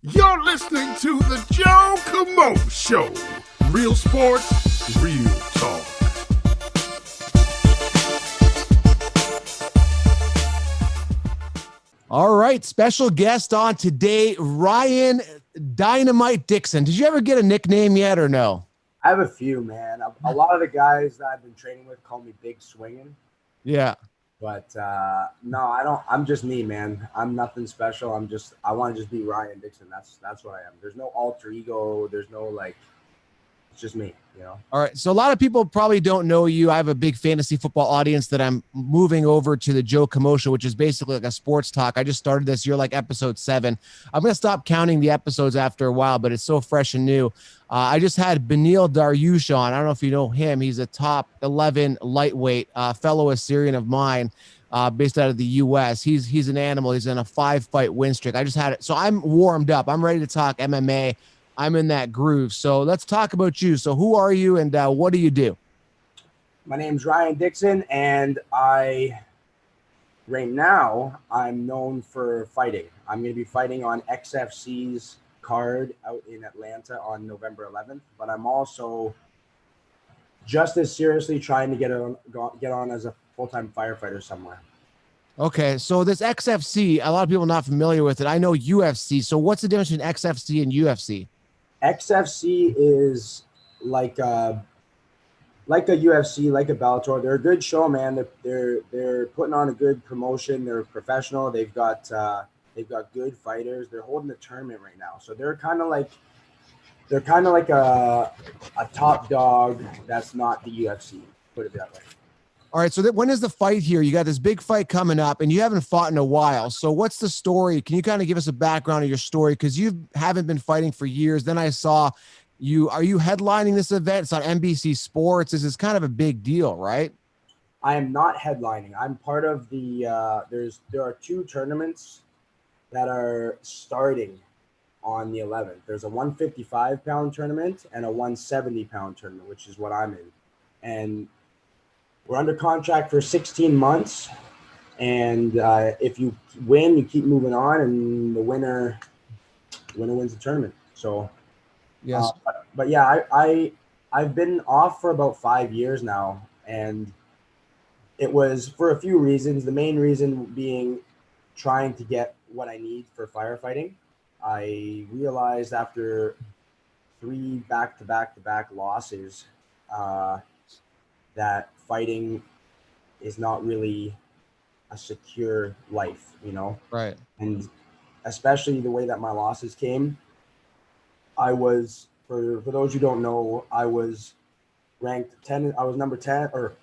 You're listening to the Joe Kamo Show. Real sports, real talk. All right, special guest on today, Ryan Dynamite Dickson. Did you ever get a nickname yet or no? I have a few, man. A lot of the guys that I've been training with call me Big Swinging. Yeah. But no, I don't. I'm just me, man. I'm nothing special. I want to just be Ryan Dickson. That's what I am. There's no alter ego. There's no it's just me, you know? All right. So a lot of people probably don't know you. I have a big fantasy football audience that I'm moving over to the Joe Kamo Show, which is basically like a sports talk. I just started this. You're like episode 7. I'm going to stop counting the episodes after a while, but it's so fresh and new. I just had Benil Dariush on. I don't know if you know him. He's a top 11 lightweight, fellow Assyrian of mine, based out of the U.S. He's an animal. He's in a 5-fight win streak. I just had it. So I'm warmed up. I'm ready to talk MMA. I'm in that groove. So let's talk about you. So who are you and what do you do? My name's Ryan Dickson, and right now I'm known for fighting. I'm going to be fighting on XFC's card out in Atlanta on November 11th, but I'm also just as seriously trying to get on as a full-time firefighter somewhere. Okay, so this XFC, a lot of people not familiar with it. I know UFC. So what's the difference between XFC and UFC? XFC is like a UFC, like a Bellator. They're a good show, man. They're putting on a good promotion. They're professional. They've got good fighters. They're holding a tournament right now, so they're kind of like a top dog that's not the UFC. Put it that way. All right, so when is the fight here? You got this big fight coming up, and you haven't fought in a while. So what's the story? Can you kind of give us a background of your story? Because you haven't been fighting for years. Then I saw you. Are you headlining this event? It's on NBC Sports. This is kind of a big deal, right? I am not headlining. I'm part of the there are 2 tournaments that are starting on the 11th. There's a 155-pound tournament and a 170-pound tournament, which is what I'm in. And we're under contract for 16 months, and if you win, you keep moving on, and the winner wins the tournament. So, yes. But yeah, I've been off for about 5 years now, and it was for a few reasons. The main reason being trying to get what I need for firefighting. I realized after 3 back-to-back losses that fighting is not really a secure life, you know? Right. And especially the way that my losses came, I was, for those who don't know, I was ranked 10. I was number 10, or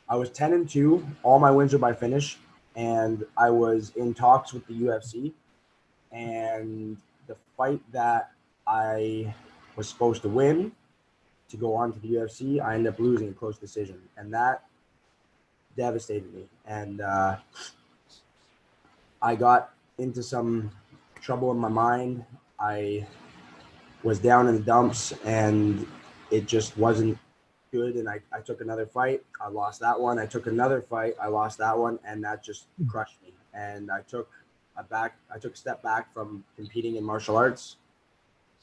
I was 10-2. All my wins were by finish. And I was in talks with the UFC. And the fight that I was supposed to win to go on to the UFC, I ended up losing a close decision, and that devastated me. And I got into some trouble in my mind. I was down in the dumps, and it just wasn't good. And I took another fight. I lost that one. I took another fight. I lost that one, and that just crushed me. And I took a step back from competing in martial arts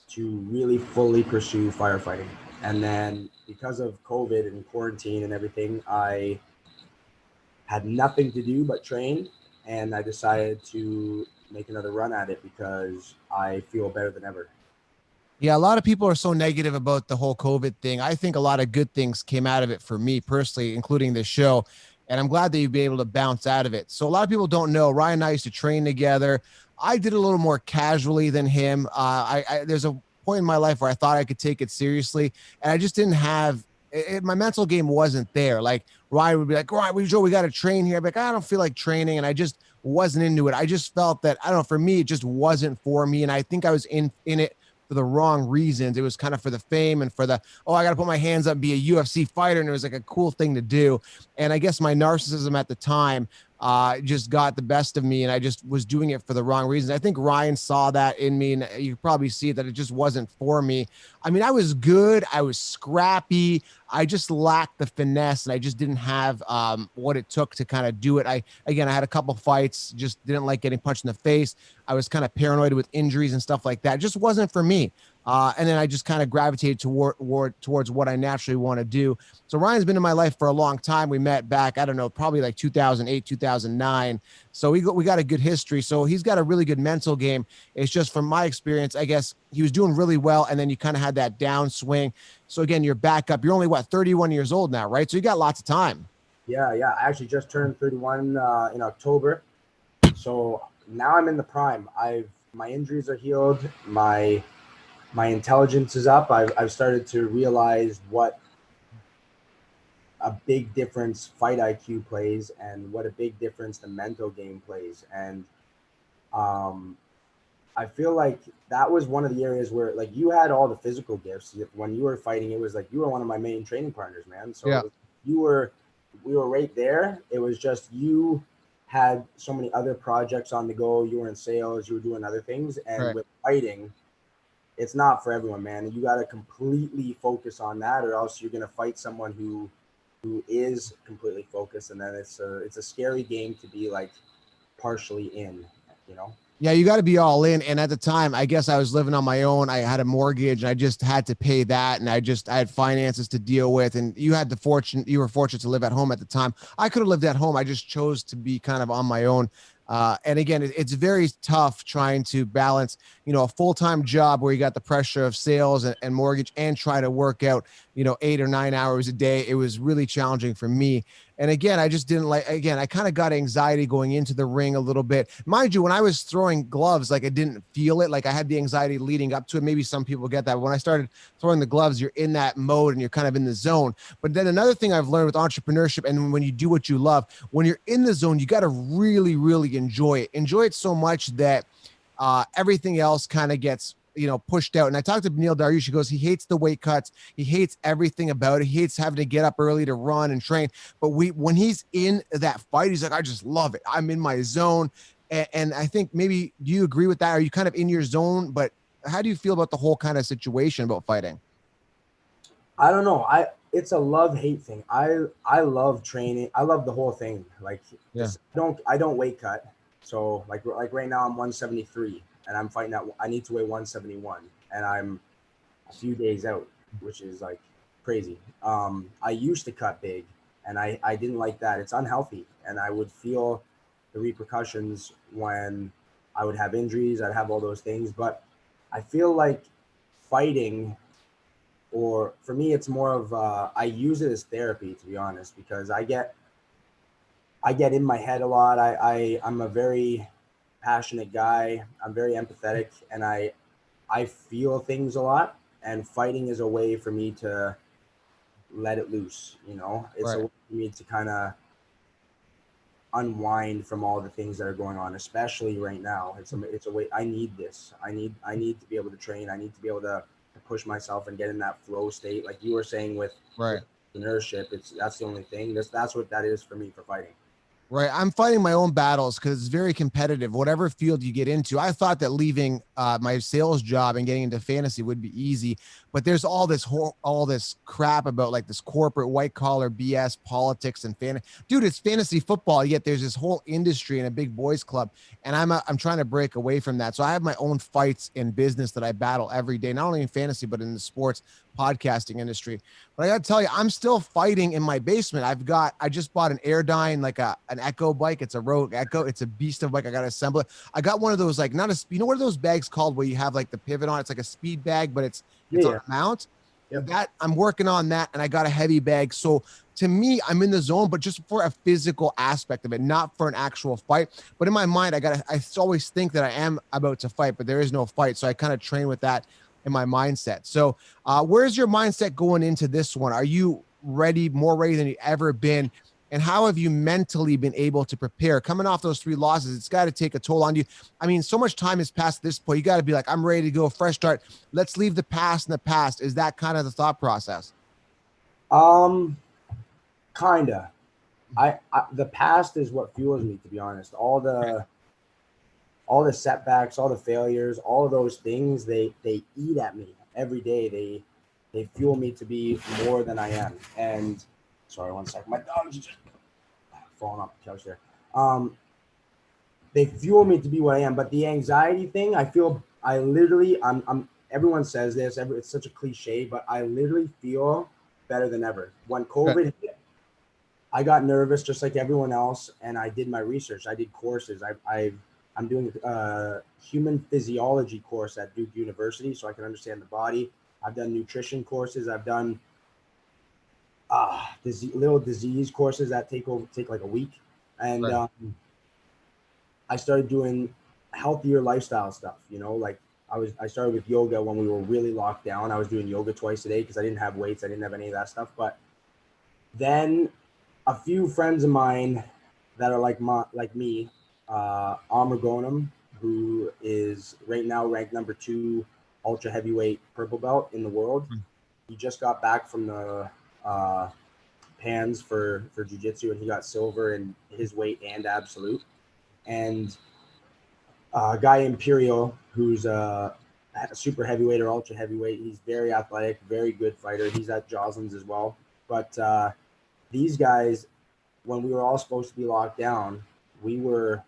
to really fully pursue firefighting. And then because of COVID and quarantine and everything, I had nothing to do but train. And I decided to make another run at it because I feel better than ever. Yeah, a lot of people are so negative about the whole COVID thing. I think a lot of good things came out of it for me personally, including this show. And I'm glad that you'd be able to bounce out of it. So a lot of people don't know, Ryan and I used to train together. I did a little more casually than him. There's a point in my life where I thought I could take it seriously, and I just didn't have it. My mental game wasn't there. Like Ryan would be like, all right, Joe, we got to train here. I'd be like, I don't feel like training. And I just wasn't into it. I just felt that, I don't know, for me, it just wasn't for me. And I think I was in it for the wrong reasons. It was kind of for the fame and for the, I got to put my hands up and be a UFC fighter. And it was like a cool thing to do. And I guess my narcissism at the time just got the best of me, and I just was doing it for the wrong reasons. I think Ryan saw that in me, and you probably see that it just wasn't for me. I mean, I was good. I was scrappy. I just lacked the finesse, and I just didn't have what it took to kind of do it. I had a couple fights, just didn't like getting punched in the face. I was kind of paranoid with injuries and stuff like that. It just wasn't for me. And then I just kind of gravitated towards what I naturally want to do. So Ryan's been in my life for a long time. We met back, I don't know, probably like 2008, 2009. So we got a good history. So he's got a really good mental game. It's just from my experience, I guess he was doing really well. And then you kind of had that downswing. So again, you're back up. You're only 31 years old now, right? So you got lots of time. Yeah. I actually just turned 31 in October. So now I'm in the prime. My injuries are healed. My intelligence is up. I've started to realize what a big difference fight IQ plays and what a big difference the mental game plays. And I feel like that was one of the areas where, like, you had all the physical gifts. When you were fighting, it was like you were one of my main training partners, man. So Yeah. we were right there. It was just you had so many other projects on the go. You were in sales, you were doing other things. And Right. with fighting, it's not for everyone, man. You got to completely focus on that, or else you're going to fight someone who is completely focused. And then it's a scary game to be like partially in, you know? Yeah, you got to be all in. And at the time, I guess I was living on my own. I had a mortgage and I just had to pay that. And I had finances to deal with. And you were fortunate to live at home at the time. I could have lived at home. I just chose to be kind of on my own. And again, it's very tough trying to balance, a full-time job where you got the pressure of sales and mortgage and try to work out, 8 or 9 hours a day. It was really challenging for me. And again, I just didn't I kind of got anxiety going into the ring a little bit. Mind you, when I was throwing gloves, like I didn't feel it. Like I had the anxiety leading up to it. Maybe some people get that. But when I started throwing the gloves, you're in that mode and you're kind of in the zone. But then another thing I've learned with entrepreneurship, and when you do what you love, when you're in the zone, you got to really, really enjoy it. Enjoy it so much that everything else kind of gets pushed out. And I talked to Neil Dariush. He goes, he hates the weight cuts. He hates everything about it. He hates having to get up early to run and train. But when he's in that fight, he's like, I just love it. I'm in my zone. And I think maybe, do you agree with that? Are you kind of in your zone? But how do you feel about the whole kind of situation about fighting? I don't know. It's a love-hate thing. I love training. I love the whole thing. Like, Yeah. I don't weight cut. So like right now I'm 173 and I'm fighting out. I need to weigh 171 and I'm a few days out, which is like crazy. I used to cut big and I didn't like that. It's unhealthy. And I would feel the repercussions when I would have injuries. I'd have all those things, but I feel like fighting, or for me, it's more of I use it as therapy, to be honest, because I get in my head a lot. I'm a very passionate guy. I'm very empathetic, and I feel things a lot. And fighting is a way for me to let it loose. It's Right. a way for me to kind of unwind from all the things that are going on, especially right now. It's a way. I need this. I need to be able to train. I need to be able to push myself and get in that flow state, like you were saying with Right. entrepreneurship. That's the only thing. That's what that is for me for fighting. Right. I'm fighting my own battles because it's very competitive. Whatever field you get into, I thought that leaving my sales job and getting into fantasy would be easy, but there's all this crap about like this corporate white collar BS politics and fantasy. Dude, it's fantasy football. Yet there's this whole industry and a big boys club, and I'm trying to break away from that. So I have my own fights in business that I battle every day, not only in fantasy but in the sports podcasting industry. But I got to tell you, I'm still fighting in my basement. I just bought an Airdyne, like an Echo bike. It's a Rogue Echo. It's a beast of bike. I got to assemble it. I got one of those, like, not a, what are those bags called where you have like the pivot on? It's like a speed bag, but it's on a mount. Yep. That I'm working on that, and I got a heavy bag. So to me, I'm in the zone, but just for a physical aspect of it, not for an actual fight. But in my mind, I always think that I am about to fight, but there is no fight. So I kind of train with that in my mindset. So where's your mindset going into this one? Are you more ready than you've ever been? And how have you mentally been able to prepare? Coming off those 3 losses, it's got to take a toll on you. I mean, so much time has passed at this point. You got to be like, I'm ready to go, fresh start. Let's leave the past in the past. Is that kind of the thought process? Kinda. The past is what fuels me, to be honest. All the setbacks, all the failures, all of those things, they eat at me every day. They fuel me to be more than I am. And sorry, one second. My dog's just falling off the couch there. they fuel me to be what I am. But the anxiety thing, I'm everyone says this, it's such a cliche, but I literally feel better than ever. When COVID hit, I got nervous just like everyone else, and I did my research. I did courses. I'm doing a human physiology course at Duke University so I can understand the body. I've done nutrition courses. I've done little disease courses that take like a week. And I started doing healthier lifestyle stuff, like I started with yoga when we were really locked down. I was doing yoga twice a day because I didn't have weights. I didn't have any of that stuff. But then a few friends of mine that are like me, Amr Ghonem, who is right now ranked number 2 ultra heavyweight purple belt in the world. He just got back from the pans for jiu-jitsu, and he got silver in his weight and absolute. And Guy Imperial, who's a super heavyweight or ultra heavyweight. He's very athletic, very good fighter. He's at Joslin's as well. But these guys, when we were all supposed to be locked down, we were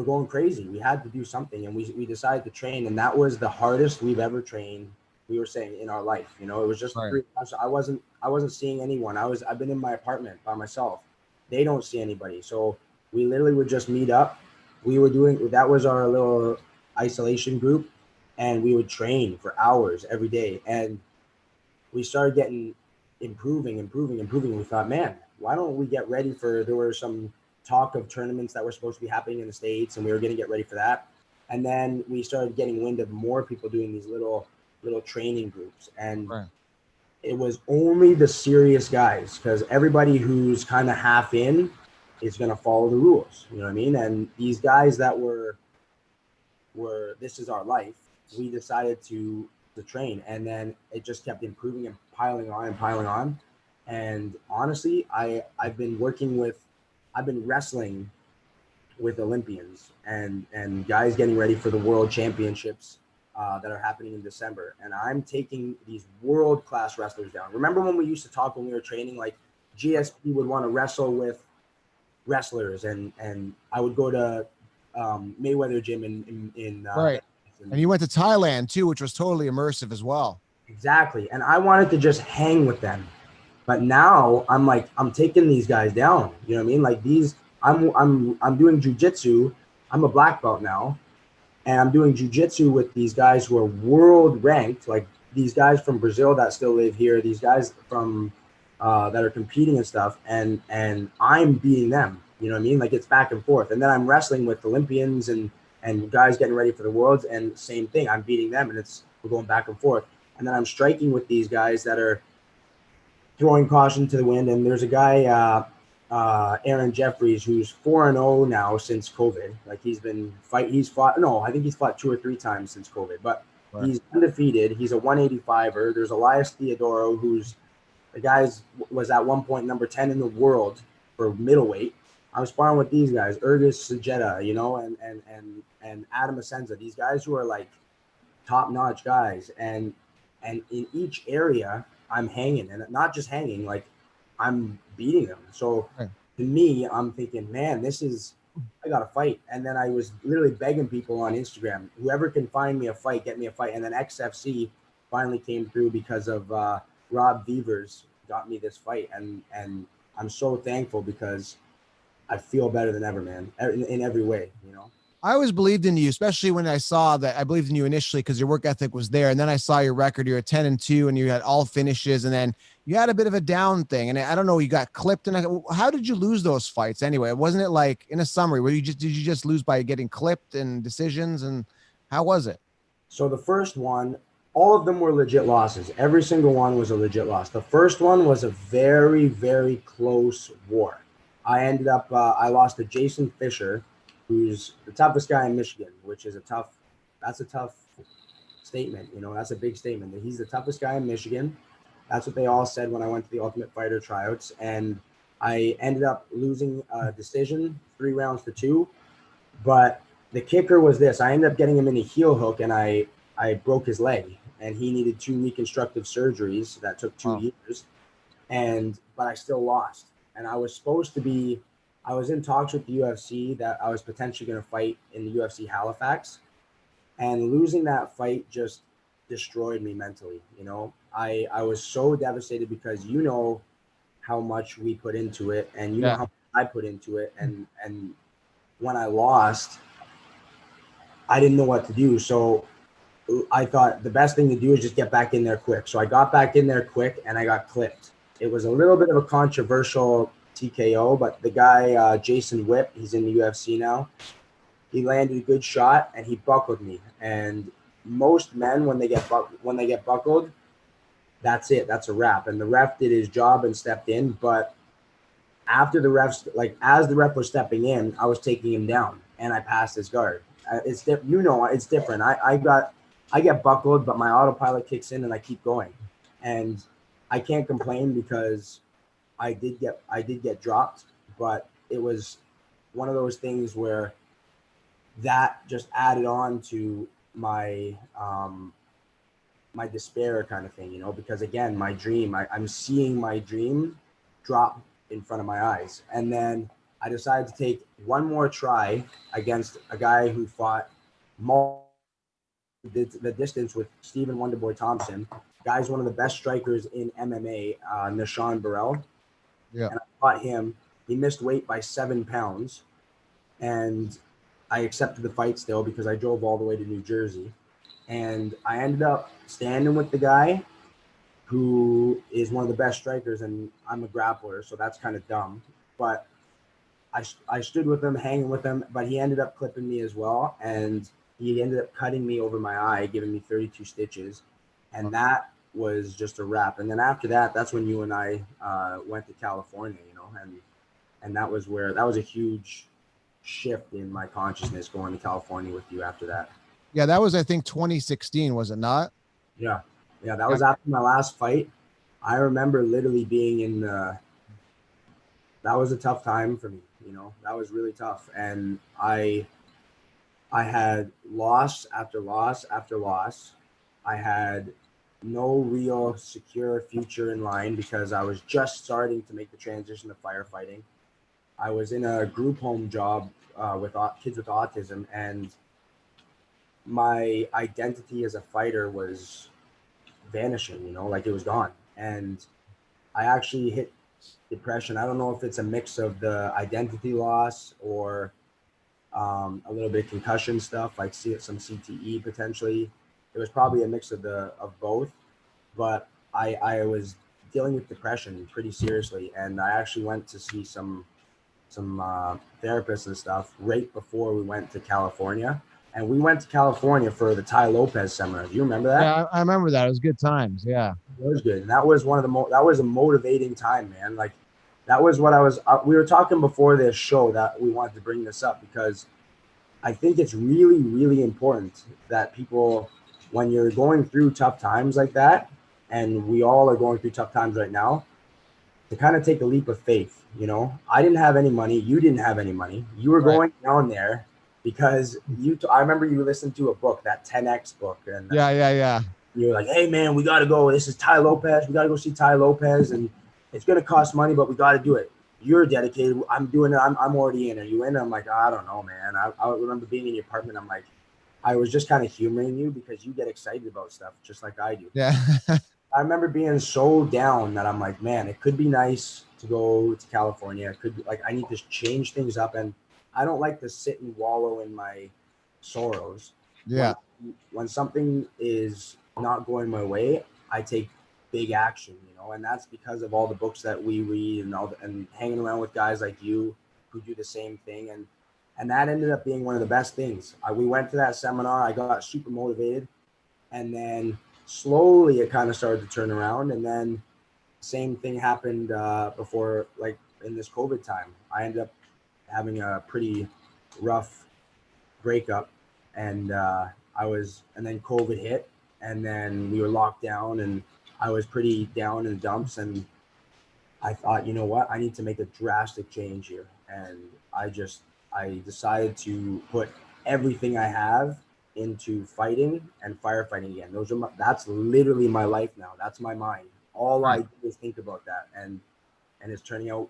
going crazy. We had to do something, and we decided to train, and that was the hardest we've ever trained. We were saying in our life, it was just 3 months. I wasn't seeing anyone. I've been in my apartment by myself. They don't see anybody, so we literally would just meet up. That was our little isolation group, and we would train for hours every day, and we started getting improving. We thought, man, why don't we get ready there were some talk of tournaments that were supposed to be happening in the States, and we were going to get ready for that. And then we started getting wind of more people doing these little training groups, and it was only the serious guys, because everybody who's kind of half in is going to follow the rules. You know what I mean? And these guys that were this is our life, we decided to train, and then it just kept improving and piling on. And honestly, I've been wrestling with Olympians and guys getting ready for the world championships that are happening in December. And I'm taking these world-class wrestlers down. Remember when we used to talk when we were training, like GSP would want to wrestle with wrestlers, and I would go to Mayweather gym in right. And you went to Thailand too, which was totally immersive as well. Exactly. And I wanted to just hang with them. But now I'm taking these guys down. You know what I mean? Like I'm doing jujitsu. I'm a black belt now, and I'm doing jujitsu with these guys who are world ranked, like these guys from Brazil that still live here, these guys from that are competing and stuff, and I'm beating them. You know what I mean? Like it's back and forth. And then I'm wrestling with Olympians and guys getting ready for the worlds, and same thing. I'm beating them, and we're going back and forth. And then I'm striking with these guys that are throwing caution to the wind. And there's a guy, Aaron Jeffries, who's 4-0 now since COVID. Like I think he's fought 2 or 3 times since COVID, but he's undefeated. He's a 185er. There's Elias Theodoro, who's the guy's was at one point number 10 in the world for middleweight. I'm sparring with these guys, Ergis Sajeda, and Adam Asenza, these guys who are like top-notch guys. And in each area, I'm hanging, and not just hanging, like I'm beating them. So to me, I'm thinking, man, I got to fight. And then I was literally begging people on Instagram, whoever can find me a fight, get me a fight. And then XFC finally came through because of Rob Beavers got me this fight. And I'm so thankful because I feel better than ever, man, in every way, I always believed in you, especially when I saw that. I believed in you initially because your work ethic was there. And then I saw your record. You're at 10-2 and you had all finishes. And then you had a bit of a down thing. And I don't know, you got clipped. And how did you lose those fights anyway? Wasn't it like, in a summary, did you just lose by getting clipped and decisions? And how was it? So the first one, all of them were legit losses. Every single one was a legit loss. The first one was a very, very close war. I ended up, I lost to Jason Fisher, who's the toughest guy in Michigan, which is that's a tough statement. That's a big statement that he's the toughest guy in Michigan. That's what they all said when I went to the Ultimate Fighter tryouts. And I ended up losing a decision 3-2. But the kicker was this: I ended up getting him in a heel hook, and I broke his leg, and he needed 2 reconstructive surgeries that took 2 years. But I still lost. And I I was in talks with the UFC that I was potentially going to fight in the UFC Halifax, and losing that fight just destroyed me mentally. You know, I was so devastated because you know how much we put into it, and you know Yeah. how much I put into it, and when I lost, I didn't know what to do. So I thought the best thing to do is just get back in there quick. So I got back in there quick and I got clipped. It was a little bit of a controversial TKO, but the guy, Jason Whip, he's in the UFC now. He landed a good shot and he buckled me. And most men, when they get buckled, that's it. That's a wrap. And the ref did his job and stepped in. But after the refs, like as the ref was stepping in, I was taking him down and I passed his guard. It's it's different. I get buckled, but my autopilot kicks in and I keep going, and I can't complain because I did get dropped, but it was one of those things where that just added on to my my despair kind of thing, you know, because again, my dream, I'm seeing my dream drop in front of my eyes. And then I decided to take one more try against a guy who fought the distance with Stephen Wonderboy Thompson. Guy's one of the best strikers in MMA, Nishan Burrell. Yeah. And I fought him. He missed weight by 7 pounds. And I accepted the fight still because I drove all the way to New Jersey. And I ended up standing with the guy who is one of the best strikers, and I'm a grappler, so that's kind of dumb. But I stood with him, hanging with him, but he ended up clipping me as well, and he ended up cutting me over my eye, giving me 32 stitches, and that was just a wrap. And then after that, that's when you and I went to California, you know, and that was a huge shift in my consciousness going to California with you after that. Yeah, that was, I think, 2016, was it not? Yeah, that was after my last fight. I remember literally being in that was a tough time for me, you know. That was really tough, and I had loss after loss after loss. I had no real secure future in line because I was just starting to make the transition to firefighting. I was in a group home job with kids with autism, and my identity as a fighter was vanishing, you know, like it was gone. And I actually hit depression. I don't know if it's a mix of the identity loss or a little bit of concussion stuff, like some CTE potentially. It was probably a mix of both, but I was dealing with depression pretty seriously, and I actually went to see some therapists and stuff right before we went to California. And we went to California for the Ty Lopez seminar. Do you remember that? Yeah, I remember that. It was good times. Yeah. It was good. And that was one of the that was a motivating time, man. Like that was what I was, we were talking before this show that we wanted to bring this up because I think it's really, really important that people, when you're going through tough times like that, and we all are going through tough times right now, to kind of take a leap of faith. You know, I didn't have any money. You didn't have any money. You were going down there because I remember you listened to a book, that 10X book. And Yeah. you were like, hey, man, we got to go. This is Ty Lopez. We got to go see Ty Lopez. And it's going to cost money, but we got to do it. You're dedicated. I'm doing it. I'm already in. Are you in? I'm like, I don't know, man. I remember being in your apartment. I'm like, I was just kind of humoring you because you get excited about stuff just like I do. Yeah. I remember being so down that I'm like, man, it could be nice to go to California. It could be like, I need to change things up. And I don't like to sit and wallow in my sorrows. Yeah. When something is not going my way, I take big action, you know, and that's because of all the books that we read and hanging around with guys like you who do the same thing. And that ended up being one of the best things. We went to that seminar. I got super motivated, and then slowly it kind of started to turn around. And then same thing happened before, like in this COVID time. I ended up having a pretty rough breakup, and and then COVID hit, and then we were locked down, and I was pretty down in the dumps, and I thought, you know what, I need to make a drastic change here. And I decided to put everything I have into fighting and firefighting again. That's literally my life now. That's my mind. All I do is think about that, and it's turning out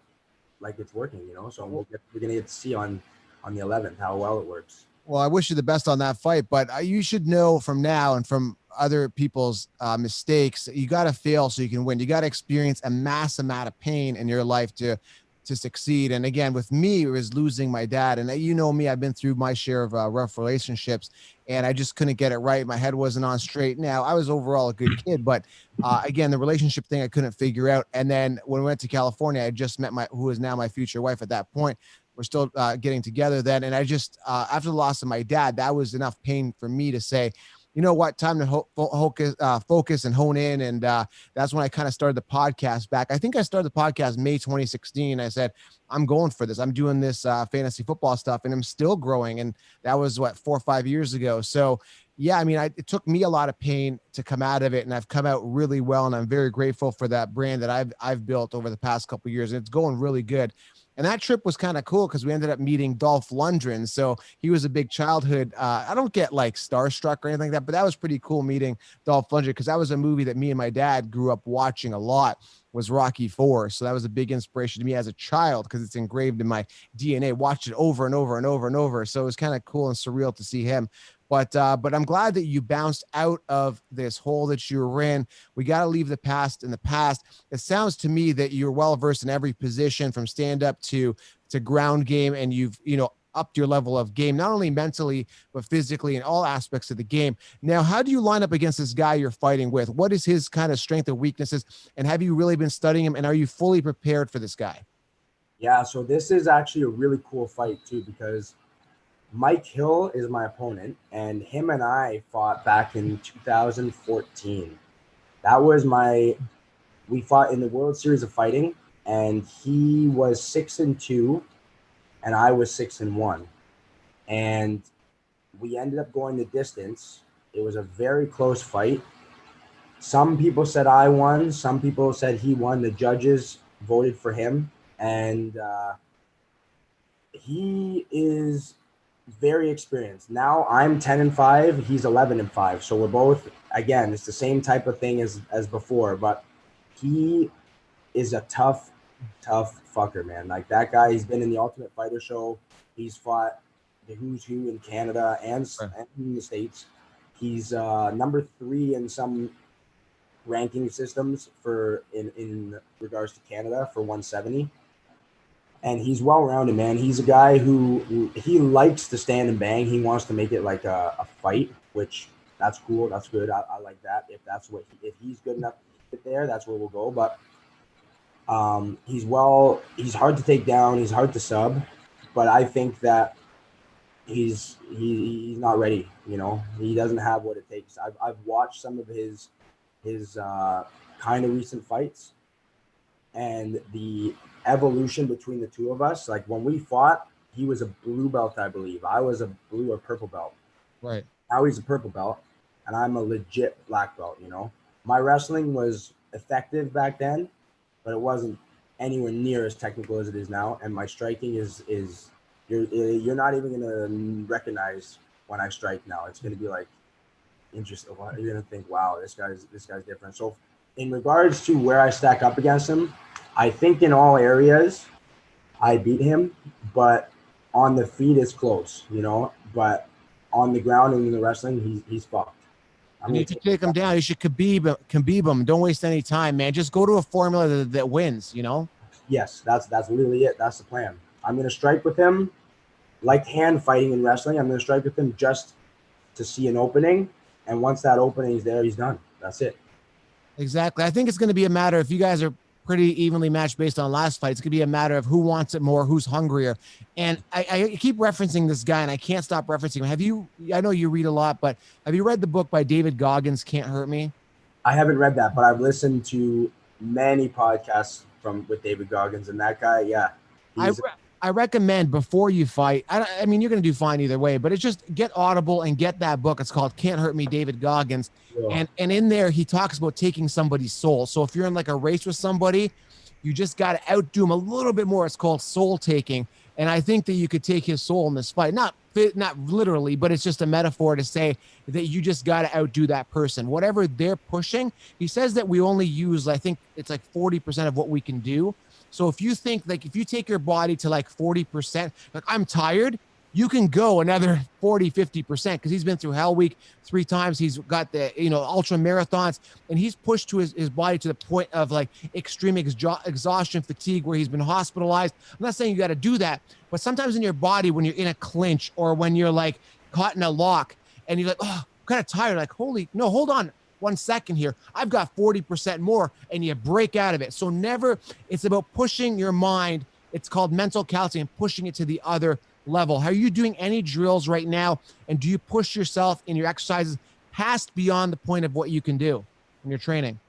like it's working, you know. So we're gonna get to see on the 11th how well it works. Well, I wish you the best on that fight, but you should know from now and from other people's mistakes, you got to fail so you can win. You got to experience a mass amount of pain in your life to succeed. And again, with me, it was losing my dad. And you know me, I've been through my share of rough relationships, and I just couldn't get it right. My head wasn't on straight. Now, I was overall a good kid, but again, the relationship thing I couldn't figure out. And then when we went to California, I just met who is now my future wife at that point. We're still getting together then. And I just, after the loss of my dad, that was enough pain for me to say, you know what, time to focus and hone in. And that's when I kind of started the podcast back. I think I started the podcast May 2016. I said, I'm going for this. I'm doing this fantasy football stuff, and I'm still growing. And that was 4 or 5 years ago. So yeah, I mean, it took me a lot of pain to come out of it, and I've come out really well. And I'm very grateful for that brand that I've built over the past couple of years. And it's going really good. And that trip was kind of cool because we ended up meeting Dolph Lundgren. So he was a big childhood. I don't get like starstruck or anything like that, but that was pretty cool meeting Dolph Lundgren, because that was a movie that me and my dad grew up watching a lot, was Rocky IV. So that was a big inspiration to me as a child because it's engraved in my DNA. Watched it over and over and over and over. So it was kind of cool and surreal to see him. But I'm glad that you bounced out of this hole that you were in. We got to leave the past in the past. It sounds to me that you're well versed in every position, from stand up to ground game, and you've upped your level of game, not only mentally but physically in all aspects of the game. Now, how do you line up against this guy you're fighting with? What is his kind of strength and weaknesses, and have you really been studying him? And are you fully prepared for this guy? Yeah, so this is actually a really cool fight too, because Mike Hill is my opponent, and him and I fought back in 2014. That was we fought in the World Series of Fighting, and he was 6-2, and I was 6-1. And we ended up going the distance. It was a very close fight. Some people said I won. Some people said he won. The judges voted for him, and he is very experienced. Now I'm 10-5, he's 11-5. So we're both, again, it's the same type of thing as before, but he is a tough fucker, man. Like, that guy, he's been in the Ultimate Fighter show. He's fought the who's who in Canada and in the States. He's number 3 in some ranking systems for in regards to Canada for 170. And he's well-rounded, man. He's a guy who he likes to stand and bang. He wants to make it like a fight, which that's cool. That's good. I like that. If that's if he's good enough to get there, that's where we'll go. But he's hard to take down. He's hard to sub. But I think that he's not ready. He doesn't have what it takes. I've watched some of his kind of recent fights, and the evolution between the two of us. Like, when we fought, he was a blue belt, I believe. I was a blue or purple belt. Right. Now he's a purple belt, and I'm a legit black belt. My wrestling was effective back then, but it wasn't anywhere near as technical as it is now. And my striking is you're not even gonna recognize when I strike now. It's gonna be like interesting. You're gonna think, wow, this guy's different. So in regards to where I stack up against him, I think in all areas I beat him, but on the feet it's close, but on the ground and in the wrestling, he's fucked. You need to take him down. You should Khabib him. Don't waste any time, man. Just go to a formula that wins, Yes, that's literally it. That's the plan. I'm going to strike with him like hand fighting in wrestling. I'm going to strike with him just to see an opening. And once that opening is there, he's done. That's it. Exactly. I think it's going to be a matter, if you guys are pretty evenly matched based on last fight, it's going to be a matter of who wants it more, who's hungrier. And I keep referencing this guy, and I can't stop referencing him. I know you read a lot, but have you read the book by David Goggins, Can't Hurt Me? I haven't read that, but I've listened to many podcasts with David Goggins, and that guy, yeah. I recommend before you fight, I mean, you're going to do fine either way, but it's just get Audible and get that book. It's called Can't Hurt Me, David Goggins. Yeah. And in there, he talks about taking somebody's soul. So if you're in like a race with somebody, you just got to outdo him a little bit more. It's called soul taking. And I think that you could take his soul in this fight. Not literally, but it's just a metaphor to say that you just got to outdo that person. Whatever they're pushing, he says that we only use, I think it's like 40% of what we can do. So if you think like, if you take your body to like 40%, like I'm tired, you can go another 40, 50% because he's been through Hell Week 3 times. He's got the, ultra marathons, and he's pushed to his body to the point of like extreme exhaustion, fatigue, where he's been hospitalized. I'm not saying you got to do that, but sometimes in your body, when you're in a clinch or when you're like caught in a lock and you're like, oh, I'm kind of tired, like, no, hold on 1 second here. I've got 40% more, and you break out of it. So it's about pushing your mind. It's called mental calcium, pushing it to the other level. Are you doing any drills right now? And do you push yourself in your exercises past beyond the point of what you can do in your training?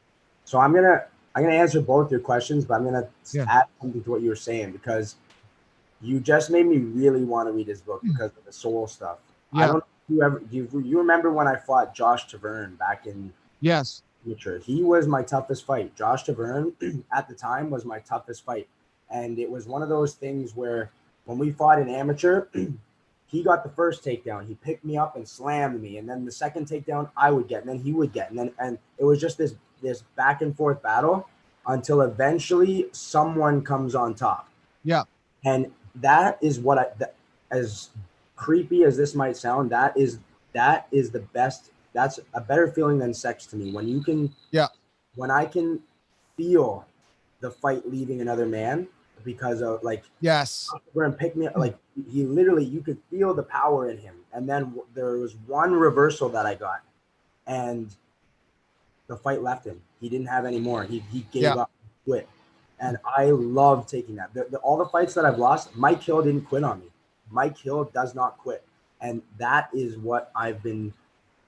So I'm gonna answer both your questions, but I'm gonna add something to what you were saying, because you just made me really want to read his book because of the soul stuff. Yeah. I don't know if you remember when I fought Josh Taverne back in amateur. He was my toughest fight. Josh Taverne at the time was my toughest fight. And it was one of those things where when we fought in amateur, he got the first takedown. He picked me up and slammed me. And then the second takedown I would get, and then he would get. And it was just this back and forth battle until eventually someone comes on top. Yeah. And that is what as creepy as this might sound, that is the best. That's a better feeling than sex to me. When you can, when I can feel the fight leaving another man because of like, we're gonna pick me up. Like he literally, you could feel the power in him. And then there was one reversal that I got, and the fight left him. He didn't have any more. He gave up, quit. And I love taking that. All the fights that I've lost, Mike Hill didn't quit on me. Mike Hill does not quit. And that is what I've been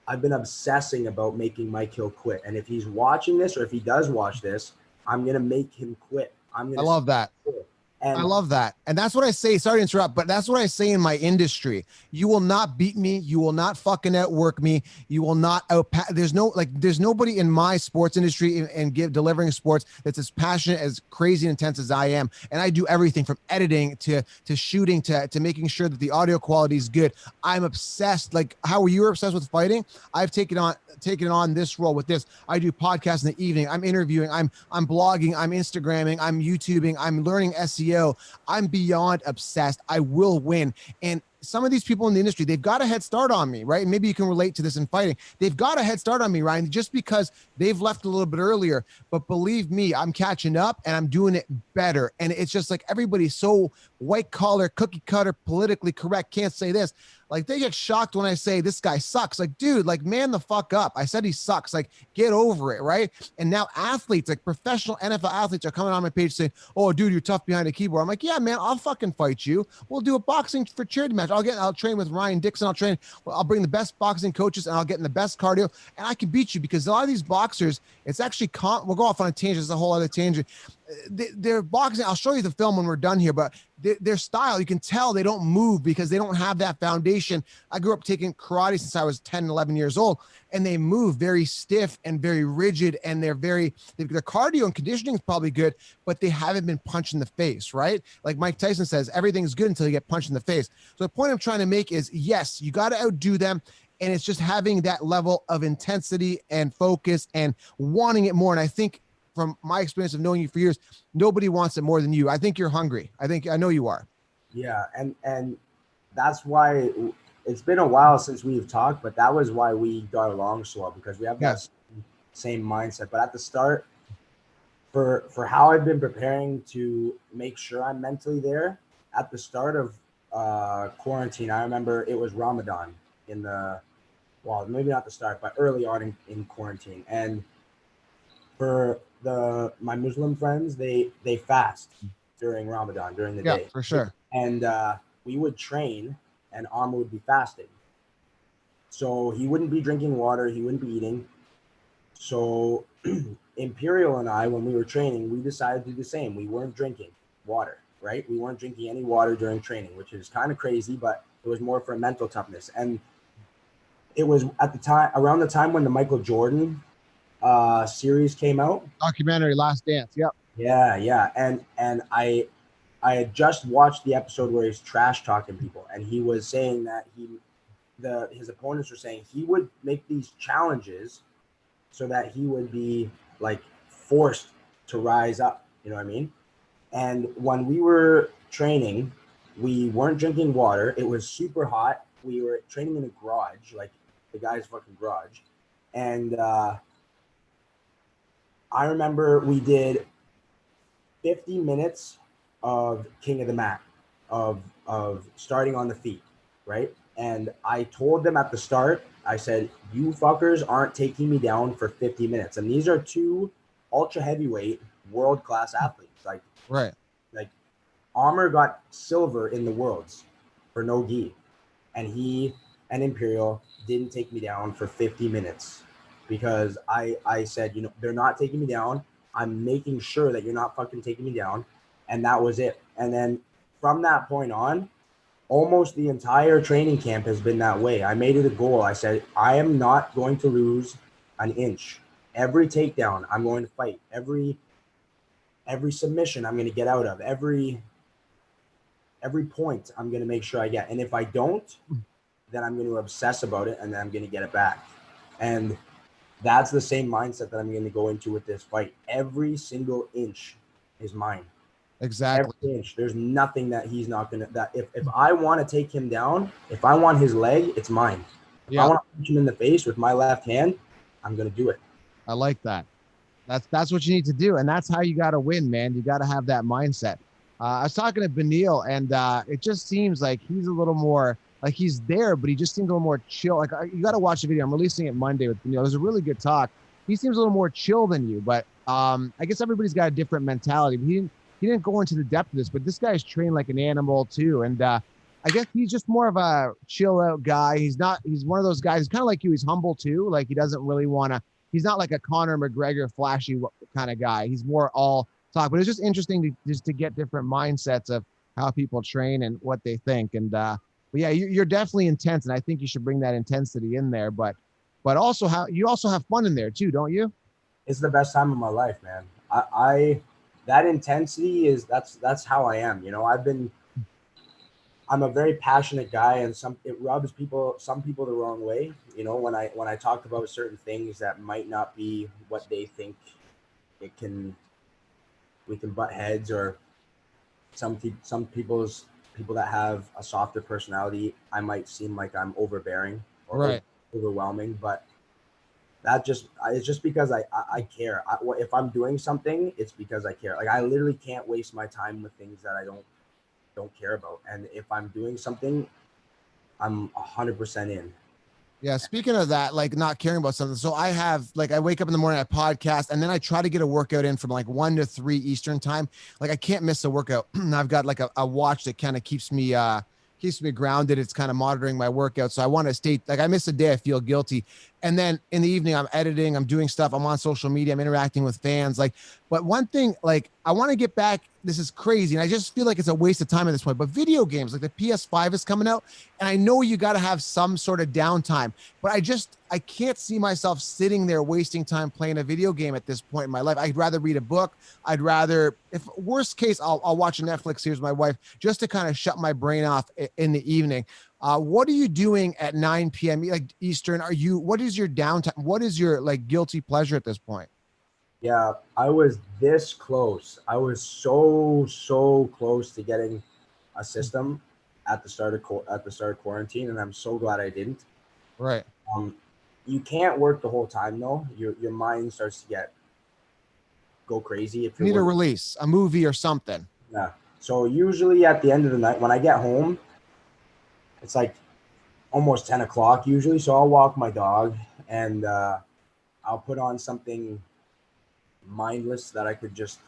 obsessing about, making Mike Hill quit. And if he's watching this, or if he does watch this, I'm going to make him quit. I love that. And I love that. And that's what I say. Sorry to interrupt, but that's what I say in my industry. You will not beat me. You will not fucking outwork me. You will not there's nobody in my sports industry and delivering sports that's as passionate, as crazy and intense as I am. And I do everything from editing to shooting to making sure that the audio quality is good. I'm obsessed. Like how you were obsessed with fighting. I've taken on this role with this. I do podcasts in the evening. I'm interviewing. I'm blogging. I'm Instagramming. I'm YouTubing. I'm learning SEO. I'm beyond obsessed. I will win. And some of these people in the industry, they've got a head start on me, right? Maybe you can relate to this in fighting. They've got a head start on me, Ryan, just because they've left a little bit earlier. But believe me, I'm catching up and I'm doing it better. And it's just like everybody's so white collar, cookie cutter, politically correct, can't say this. Like they get shocked when I say this guy sucks. Like, dude, like man the fuck up. I said he sucks. Like get over it, right? And now athletes, like professional NFL athletes, are coming on my page saying, "Oh, dude, you're tough behind a keyboard." I'm like, "Yeah, man, I'll fucking fight you. We'll do a boxing for charity match. I'll train with Ryan Dickson. I'll bring the best boxing coaches, and I'll get in the best cardio, and I can beat you." Because a lot of these boxers, it's actually we'll go off on a tangent. It's a whole other tangent. They're boxing. I'll show you the film when we're done here, but their style, you can tell they don't move because they don't have that foundation. I grew up taking karate since I was 10, 11 years old, and they move very stiff and very rigid, and their cardio and conditioning is probably good, but they haven't been punched in the face, right? Like Mike Tyson says, everything's good until you get punched in the face. So the point I'm trying to make is, yes, you got to outdo them. And it's just having that level of intensity and focus and wanting it more. And I think from my experience of knowing you for years, nobody wants it more than you. I think you're hungry. I know you are. Yeah. And that's why it's been a while since we've talked, but that was why we got along so well, because we have that same mindset. But at the start, for how I've been preparing to make sure I'm mentally there, at the start of quarantine, I remember it was Ramadan maybe not the start, but early on in quarantine. And for my Muslim friends, they fast during Ramadan, during the day. For sure. And we would train, and Amr would be fasting. So he wouldn't be drinking water, he wouldn't be eating. So Imperial and I, when we were training, we decided to do the same. We weren't drinking water, right? We weren't drinking any water during training, which is kind of crazy, but it was more for mental toughness. And it was around the time when the Michael Jordan series came out. Documentary, Last Dance. Yep. Yeah. And I had just watched the episode where he's trash talking people, and he was saying that his opponents were saying he would make these challenges so that he would be like forced to rise up. You know what I mean? And when we were training, we weren't drinking water. It was super hot. We were training in a garage, like the guy's fucking garage. And I remember we did 50 minutes of King of the Mat, of starting on the feet, right? And I told them at the start, I said, you fuckers aren't taking me down for 50 minutes. And these are two ultra heavyweight world-class athletes. Right. Like Amr got silver in the worlds for no gi. And he and Imperial didn't take me down for 50 minutes because I said, they're not taking me down. I'm making sure that you're not fucking taking me down. And that was it. And then from that point on, almost the entire training camp has been that way. I made it a goal. I said, I am not going to lose an inch. Every takedown, I'm going to fight. Every submission, I'm going to get out of. Every point, I'm going to make sure I get. And if I don't, then I'm going to obsess about it, and then I'm going to get it back. And that's the same mindset that I'm going to go into with this fight. Every single inch is mine. Exactly. Every inch. There's nothing that he's not going to, that if I want to take him down, if I want his leg, it's mine. If I want to punch him in the face with my left hand, I'm going to do it. I like that. That's what you need to do. And that's how you got to win, man. You got to have that mindset. I was talking to Benil, and it just seems like he's a little more, like he's there, but he just seems a little more chill. Like you got to watch the video. I'm releasing it Monday with Benil. It was a really good talk. He seems a little more chill than you, but I guess everybody's got a different mentality. He didn't go into the depth of this, but this guy's trained like an animal too. And I guess he's just more of a chill out guy. He's one of those guys. He's kind of like you. He's humble too. Like he doesn't really want to, he's not like a Conor McGregor flashy kind of guy. He's more all talk, but it's just interesting to get different mindsets of how people train and what they think. And but yeah, you're definitely intense, and I think you should bring that intensity in there. But also you also have fun in there too, don't you? It's the best time of my life, man. I that intensity that's how I am. I'm a very passionate guy, and it rubs some people the wrong way. When I talk about certain things that might not be what they think we can butt heads, or people that have a softer personality, I might seem like I'm overbearing or overwhelming, but it's just because I care. If I'm doing something, it's because I care. Like I literally can't waste my time with things that I don't care about. And if I'm doing something, I'm 100% in. Yeah. Speaking of that, like not caring about something. So I wake up in the morning, I podcast, and then I try to get a workout in from like 1 to 3 Eastern time. Like I can't miss a workout. I've got like a watch that kind of keeps me grounded. It's kind of monitoring my workout. So I want to stay, like I miss a day, I feel guilty. And then in the evening, I'm editing, I'm doing stuff. I'm on social media, I'm interacting with fans. But one thing, like I want to get back, this is crazy. And I just feel like it's a waste of time at this point, but video games, like the PS5 is coming out, and I know you got to have some sort of downtime, but I can't see myself sitting there wasting time playing a video game at this point in my life. I'd rather read a book. I'd rather, if worst case, I'll watch a Netflix series with my wife just to kind of shut my brain off in the evening. What are you doing at 9 p.m. like Eastern? What is your downtime? What is your like guilty pleasure at this point? Yeah, I was this close. I was so close to getting a system at the start of quarantine, and I'm so glad I didn't. Right. You can't work the whole time though. Your mind starts to go crazy if you need a release, a movie or something. Yeah. So usually at the end of the night when I get home, it's like almost 10 o'clock usually. So I'll walk my dog, and I'll put on something mindless that I could just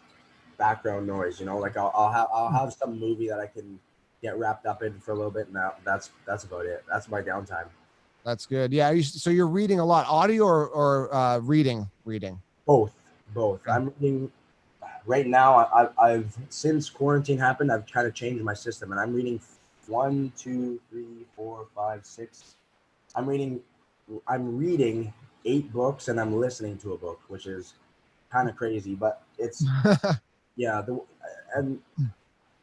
background noise, like I'll have some movie that I can get wrapped up in for a little bit, and that's about it. That's my downtime. That's good. Yeah. So you're reading a lot, audio or reading? Both. Okay. I'm reading right now. I've since quarantine happened, I've kind of changed my system, and I'm reading 1, 2, 3, 4, 5, 6. I'm reading 8 books, and I'm listening to a book, which is kind of crazy, but it's yeah. And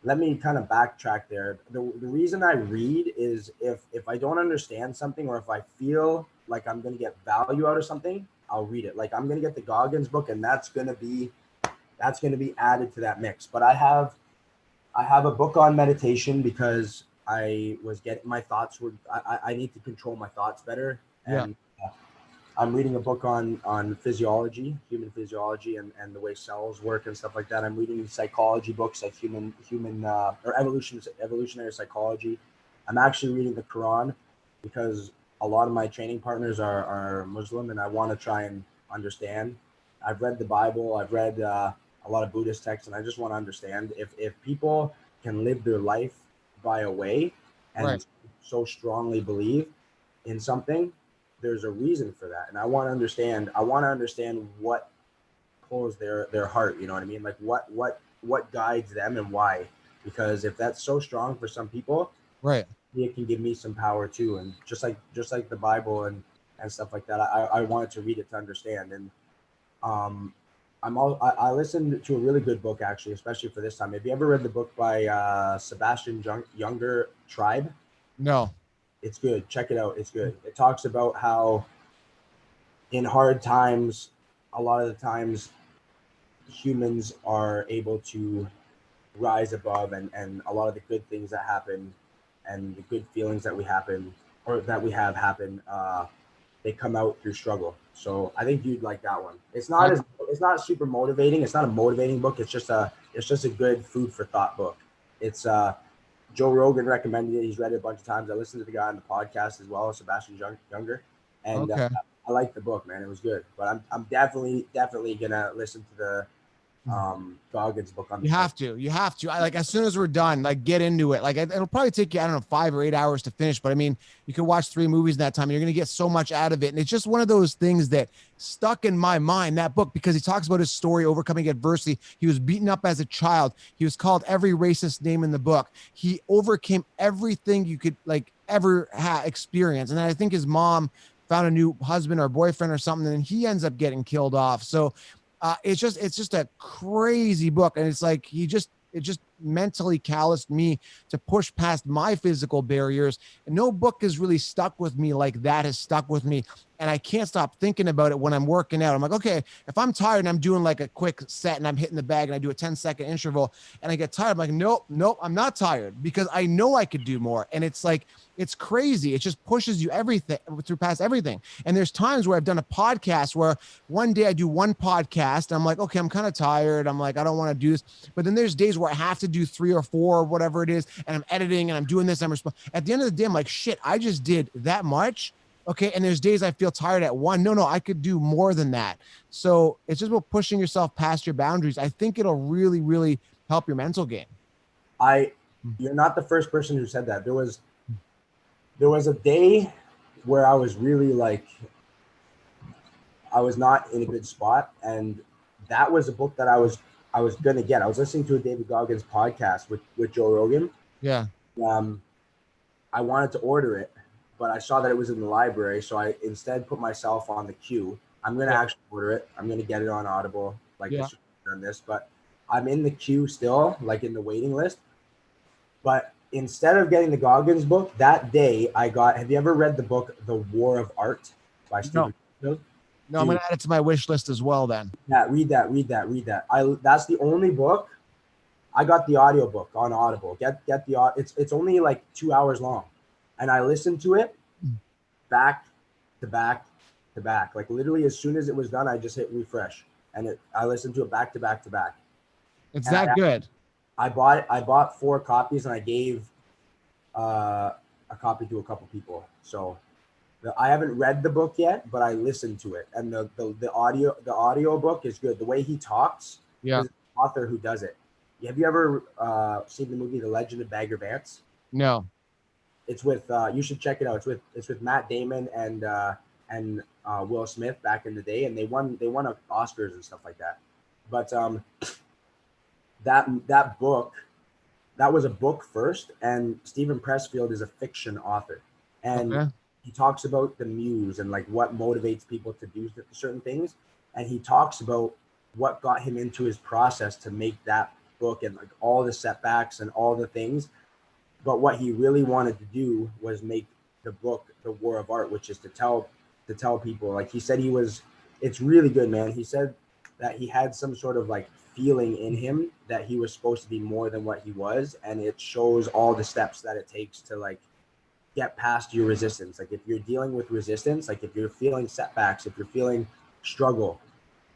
let me kind of backtrack there. The reason I read is if I don't understand something, or if I feel like I'm going to get value out of something, I'll read it. Like I'm going to get the Goggins book, and that's going to be added to that mix. But I have I have a book on meditation because I was getting my thoughts were I need to control my thoughts better. Yeah. And I'm reading a book on physiology, human physiology, and the way cells work and stuff like that. I'm reading psychology books like human or evolutionary psychology. I'm actually reading the Quran because a lot of my training partners are Muslim, and I want to try and understand. I've read the Bible. I've read a lot of Buddhist texts, and I just want to understand if people can live their life by a way and Right. so strongly believe in something, there's a reason for that. And I want to understand what pulls their heart, you know what I mean? Like what guides them and why. Because if that's so strong for some people, Right. it can give me some power too. And just like the Bible and stuff like that, I wanted to read it to understand. And I listened to a really good book actually, especially for this time. Have you ever read the book by Sebastian Younger, Tribe? No. It's good. Check it out. It's good. It talks about how in hard times, a lot of the times humans are able to rise above, and a lot of the good things that happen and the good feelings that we have happen, they come out through struggle. So I think you'd like that one. It's not super motivating. It's not a motivating book. It's just a good food for thought book. It's Joe Rogan recommended it. He's read it a bunch of times. I listened to the guy on the podcast as well, Sebastian Younger, and Okay. I liked the book, man. It was good. But I'm definitely gonna listen to the Goggins book on You have to. I like as soon as we're done, like get into it. Like it'll probably take you, I don't know, 5 or 8 hours to finish. But I mean, you can watch 3 movies in that time. And you're gonna get so much out of it. And it's just one of those things that stuck in my mind, that book, because he talks about his story overcoming adversity. He was beaten up as a child. He was called every racist name in the book. He overcame everything you could like ever experience. And then I think his mom found a new husband or boyfriend or something, and he ends up getting killed off. So it's just a crazy book. And it's like, it just mentally calloused me to push past my physical barriers. And no book has really stuck with me like that has stuck with me. And I can't stop thinking about it when I'm working out. I'm like, okay, if I'm tired and I'm doing like a quick set and I'm hitting the bag and I do a 10-second interval and I get tired, I'm like, nope, I'm not tired, because I know I could do more. And it's like, it's crazy. It just pushes you through past everything. And there's times where I've done a podcast where one day I do one podcast and I'm like, okay, I'm kind of tired. I'm like, I don't want to do this. But then there's days where I have to do 3 or 4 or whatever it is. And I'm editing and I'm doing this. At the end of the day, I'm like, shit, I just did that much. Okay. And there's days I feel tired at 1. No, I could do more than that. So it's just about pushing yourself past your boundaries. I think it'll really, really help your mental game. You're not the first person who said that. There was a day where I was really like, I was not in a good spot. And that was a book that I was going to get. I was listening to a David Goggins podcast with Joe Rogan. Yeah. I wanted to order it, but I saw that it was in the library. So I instead put myself on the queue. I'm going to actually order it. I'm going to get it on Audible, on this, but I'm in the queue still, like in the waiting list. But instead of getting the Goggins book that day, have you ever read the book, The War of Art by Stephen Pressfield? No, I'm going to add it to my wish list as well then. Yeah, read that. That's the only book. I got the audiobook on Audible. Get the it's only like 2 hours long. And I listened to it back to back to back. Like literally as soon as it was done, I just hit refresh. And I listened to it back to back to back. It's that good. I bought 4 copies and I gave a copy to a couple people. So I haven't read the book yet, but I listened to it, and the audio book is good. The way he talks, yeah, the author who does it. Have you ever seen the movie The Legend of Bagger Vance? No. It's with you should check it out. It's with Matt Damon and Will Smith back in the day, and they won Oscars and stuff like that. But that book, that was a book first, and Stephen Pressfield is a fiction author, and he talks about the muse and like what motivates people to do certain things, and he talks about what got him into his process to make that book and like all the setbacks and all the things. But what he really wanted to do was make the book The War of Art, which is to tell people, like he said, it's really good, man. He said that he had some sort of like feeling in him that he was supposed to be more than what he was, and it shows all the steps that it takes to like get past your resistance. Like if you're dealing with resistance, like if you're feeling setbacks, if you're feeling struggle,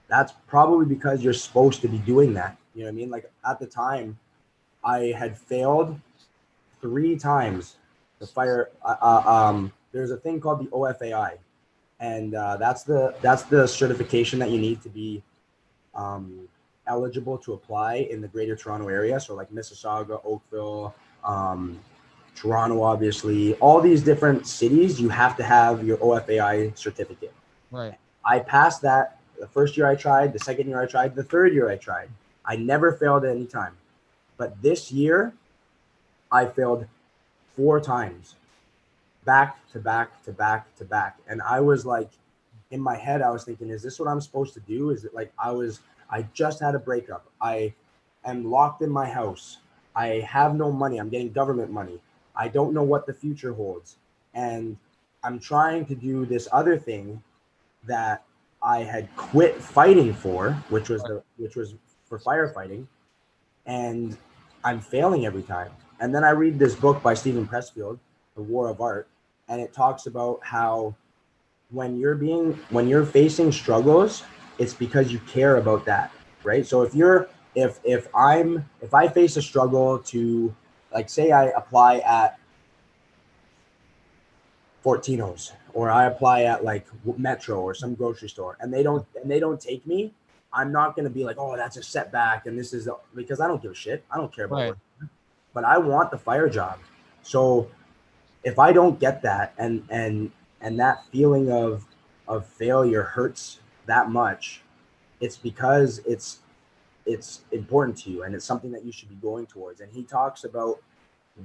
that's probably because you're supposed to be doing that. You know what I mean? Like at the time, I had failed 3 times the fire. There's a thing called the OFAI, and that's the certification that you need to be eligible to apply in the Greater Toronto area. So like Mississauga, Oakville, Toronto, obviously, all these different cities, you have to have your OFAI certificate. Right. I passed that the first year I tried, the second year I tried, the third year I tried. I never failed at any time. But this year, I failed 4 times, back to back to back to back. And I was like, in my head, I was thinking, is this what I'm supposed to do? Is it like I just had a breakup. I am locked in my house. I have no money. I'm getting government money. I don't know what the future holds. And I'm trying to do this other thing that I had quit fighting for, which was for firefighting. And I'm failing every time. And then I read this book by Stephen Pressfield, The War of Art, and it talks about how when you're facing struggles, it's because you care about that, right? So if I face a struggle to, like, say I apply at Fortino's or I apply at like Metro or some grocery store and they don't take me, I'm not going to be like, oh, that's a setback and because I don't give a shit. I don't care about Right. work, but I want the fire job. So if I don't get that and that feeling of failure hurts that much, it's because it's important to you and it's something that you should be going towards. And he talks about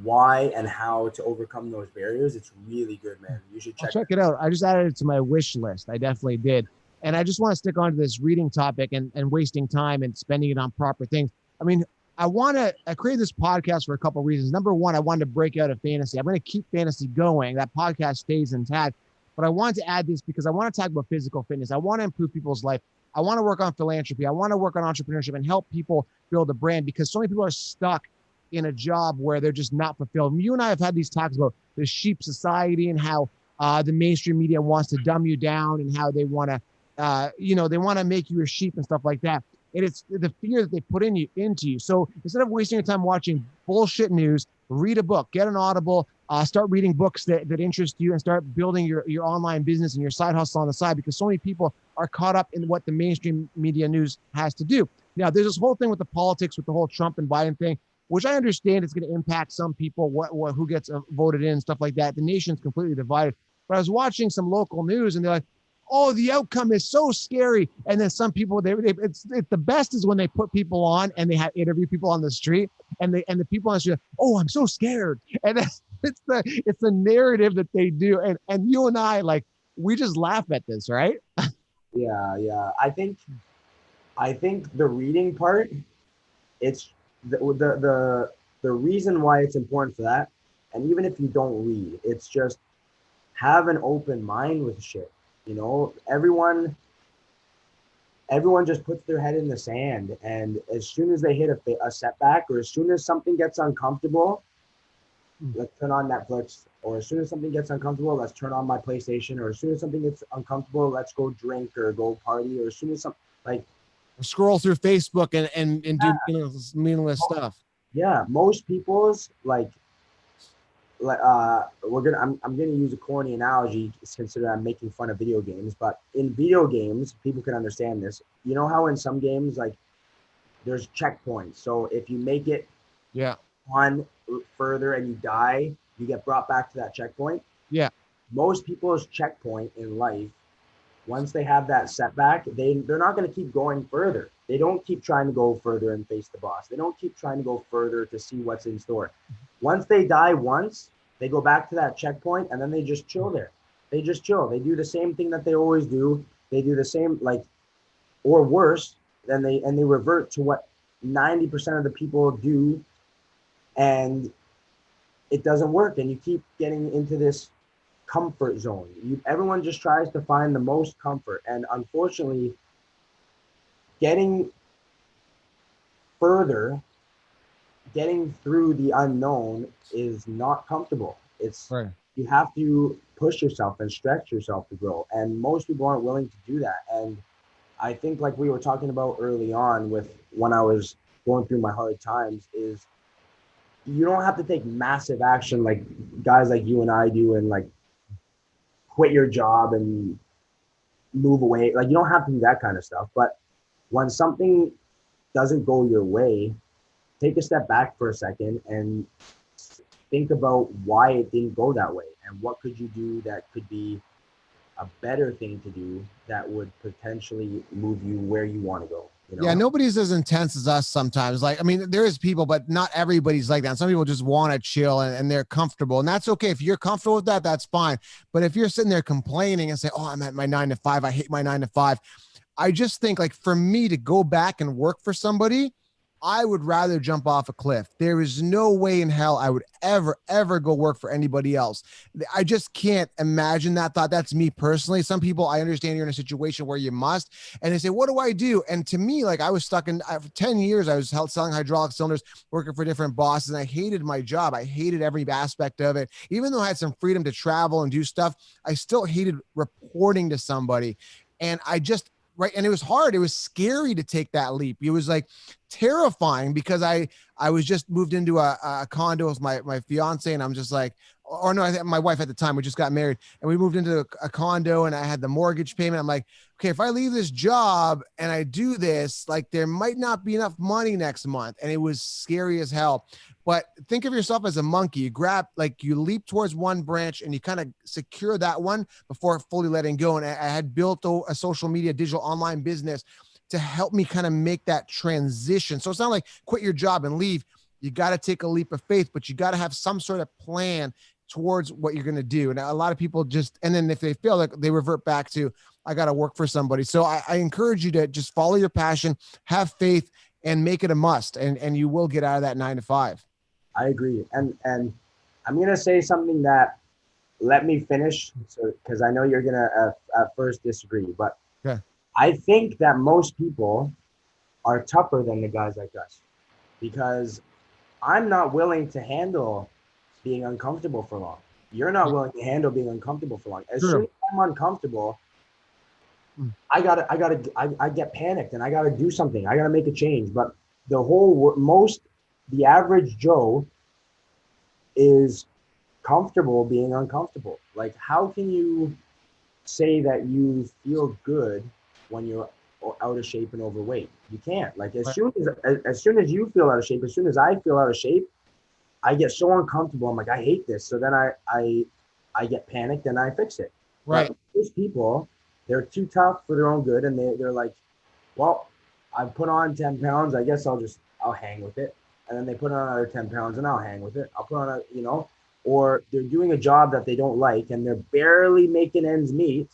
why and how to overcome those barriers. It's really good, man. You should check it out. I just added it to my wish list. I definitely did. And I just want to stick on to this reading topic and wasting time and spending it on proper things. I mean, I created this podcast for a couple of reasons. Number one, I wanted to break out of fantasy. I'm going to keep fantasy going. That podcast stays intact. But I wanted to add this because I want to talk about physical fitness. I want to improve people's life. I want to work on philanthropy. I want to work on entrepreneurship and help people build a brand because so many people are stuck in a job where they're just not fulfilled. You and I have had these talks about the sheep society and how the mainstream media wants to dumb you down and how they want to, they want to make you a sheep and stuff like that. And it's the fear that they put into you. So instead of wasting your time watching bullshit news, read a book, get an Audible, start reading books that interest you and start building your online business and your side hustle on the side because so many people are caught up in what the mainstream media news has to do. Now, there's this whole thing with the politics, with the whole Trump and Biden thing, which I understand it's going to impact some people, who gets voted in, stuff like that. The nation's completely divided. But I was watching some local news and they're like, oh, the outcome is so scary. And then some people, it's the best is when they put people on and they have interview people on the street and the people on the street, oh, I'm so scared. And it's the narrative that they do. And you and I, like, we just laugh at this, right? Yeah. I think the reading part, it's the reason why it's important for that. And even if you don't read, it's just have an open mind with shit. You know, everyone just puts their head in the sand, and as soon as they hit a setback, or as soon as something gets uncomfortable, let's turn on Netflix, or as soon as something gets uncomfortable, let's turn on my PlayStation, or as soon as something gets uncomfortable, let's go drink or go party, or as soon as scroll through Facebook and do meaningless stuff. Yeah, most people's I'm gonna use a corny analogy considering I'm making fun of video games, but in video games, people can understand this. You know how in some games, like, there's checkpoints. So if you make it on further and you die, you get brought back to that checkpoint. Yeah. Most people's checkpoint in life, once they have that setback, they're not going to keep going further. They don't keep trying to go further and face the boss. They don't keep trying to go further to see what's in store. Once they die once, they go back to that checkpoint and then they just chill there. They just chill. They do the same thing that they always do. They do the same, or worse, and they revert to what 90% of the people do, and it doesn't work. And you keep getting into this comfort zone. Everyone just tries to find the most comfort, and unfortunately, getting further, getting through the unknown is not comfortable. It's Right. you have to push yourself and stretch yourself to grow, and most people aren't willing to do that. And I think, like we were talking about early on with when I was going through my hard times, is you don't have to take massive action like guys like you and I do, and like quit your job and move away. Like, you don't have to do that kind of stuff. But when something doesn't go your way, take a step back for a second and think about why it didn't go that way, and what could you do that could be a better thing to do that would potentially move you where you want to go. You know? Yeah, nobody's as intense as us sometimes. Like, I mean, there is people, but not everybody's like that. Some people just want to chill and they're comfortable. And that's okay. If you're comfortable with that, that's fine. But if you're sitting there complaining and say, oh, I'm at my 9 to 5, I hate my 9 to 5. I just think, like, for me to go back and work for somebody, I would rather jump off a cliff. There is no way in hell I would ever go work for anybody else. I just can't imagine that thought. That's me personally. Some people, I understand you're in a situation where you must, and they say, what do I do? And to me, like, I was stuck in for 10 years. I was selling hydraulic cylinders, working for different bosses. And I hated my job. I hated every aspect of it. Even though I had some freedom to travel and do stuff, I still hated reporting to somebody. And I just, right. And it was hard. It was scary to take that leap. It was like terrifying because I was just moved into a condo with my fiance, and I'm just like, or no, I think my wife at the time, we just got married, and we moved into a condo, and I had the mortgage payment. I'm like, okay, if I leave this job and I do this, like, there might not be enough money next month. And it was scary as hell. But think of yourself as a monkey. You grab, like, you leap towards one branch and you kind of secure that one before fully letting go. And I had built a social media, digital online business to help me kind of make that transition. So it's not like quit your job and leave. You got to take a leap of faith, but you got to have some sort of plan towards what you're going to do. And a lot of people just, and then if they fail, like, they revert back to, I got to work for somebody. So I encourage you to just follow your passion, have faith, and make it a must. And you will get out of that 9 to 5. I agree. And I'm going to say something that, let me finish, so because I know you're going to at first disagree, but Yeah. I think that most people are tougher than the guys like us, because I'm not willing to handle being uncomfortable for long. You're not willing to handle being uncomfortable for long. As soon as I'm uncomfortable, I get panicked and I gotta do something. I gotta make a change. But the average Joe is comfortable being uncomfortable. Like, how can you say that you feel good when you're out of shape and overweight? You can't. Like, as soon as you feel out of shape, as soon as I feel out of shape, I get so uncomfortable. I'm like, I hate this. So then I get panicked and I fix it. Right. But those people, they're too tough for their own good, and they're like, well, I've put on 10 pounds. I guess I'll hang with it. And then they put on another 10 pounds and I'll hang with it. I'll put on or they're doing a job that they don't like and they're barely making ends meet,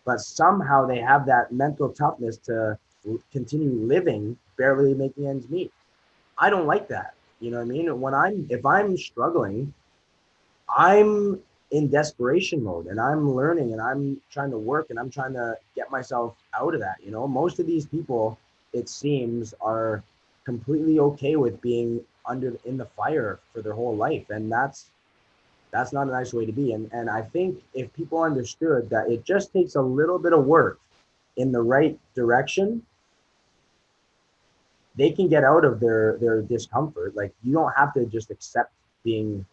but somehow they have that mental toughness to continue living, barely making ends meet. I don't like that. You know what I mean? If I'm struggling, I'm in desperation mode and I'm learning and I'm trying to work and I'm trying to get myself out of that. Most of these people, it seems, are completely okay with being in the fire for their whole life. And that's not a nice way to be. And I think if people understood that it just takes a little bit of work in the right direction, they can get out of their discomfort. Like, you don't have to just accept being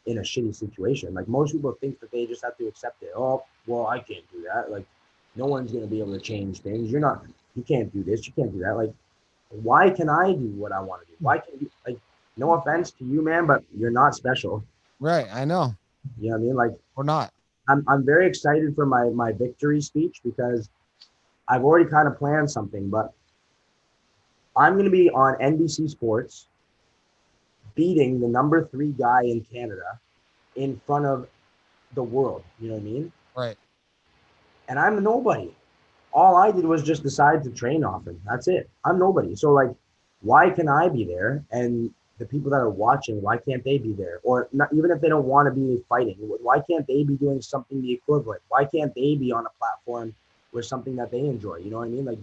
in a shitty situation. Like, most people think that they just have to accept it. Oh, well, I can't do that. Like, no one's going to be able to change things. You can't do this. You can't do that. Like, why can I do what I want to do? Why can you, like, no offense to you, man, but you're not special. Right. I know. You know what I mean? Like, Or not. I'm very excited for my victory speech because I've already kind of planned something, but I'm going to be on NBC Sports beating the number 3 guy in Canada in front of the world. You know what I mean? Right. And I'm a nobody. All I did was just decide to train often. That's it. I'm nobody. So, like, why can I be there? And the people that are watching, why can't they be there? Or not, even if they don't want to be fighting, why can't they be doing something the equivalent? Why can't they be on a platform with something that they enjoy? You know what I mean? Like,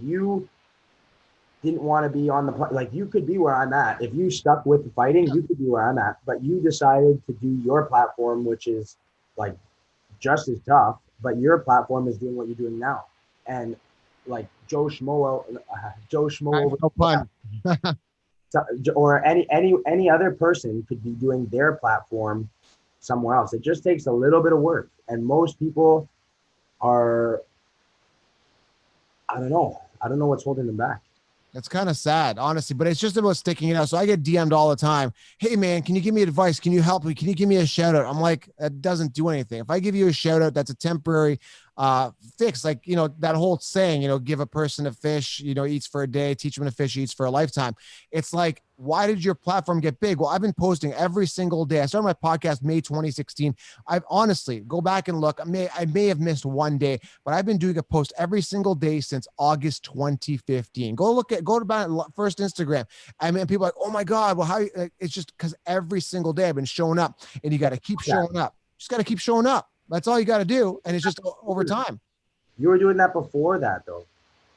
didn't want to be on the like you could be where I'm at. If you stuck with the fighting, you could be where I'm at. But you decided to do your platform, which is like just as tough, but your platform is doing what you're doing now. And like Joe Schmo over No pun. or any other person could be doing their platform somewhere else. It just takes a little bit of work, and most people are I don't know what's holding them back. It's kind of sad, honestly, but it's just about sticking it out. So I get DM'd all the time. Hey man, can you give me advice? Can you help me? Can you give me a shout out? I'm like, that doesn't do anything. If I give you a shout out, that's a temporary fix. Like, you know, that whole saying, you know, give a person a fish, you know, eats for a day, teach him to fish, eats for a lifetime. It's like, why did your platform get big? Well, I've been posting every single day. I started my podcast May 2016. I've honestly go back and look. I may have missed one day, but I've been doing a post every single day since August 2015. Go to my first Instagram. I mean, people are like, oh my God, well, how? It's just because every single day I've been showing up, and you got to keep showing up. Just got to keep showing up. That's all you got to do, and it's just over time. You were doing that before that, though.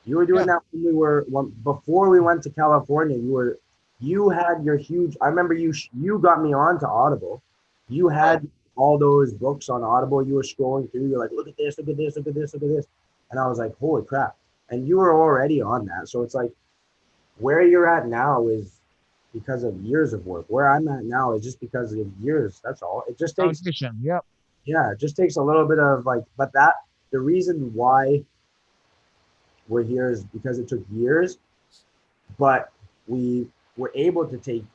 You were doing Yeah. that before we went to California. You had your huge. I remember you got me on to Audible. You had all those books on Audible. You were scrolling through. You're like, look at this, look at this, look at this, look at this, and I was like, holy crap! And you were already on that. So it's like where you're at now is because of years of work. Where I'm at now is just because of years. That's all. It just takes Foundation. Yep. yeah, it just takes a little bit of like, but that the reason why we're here is because it took years, but we were able to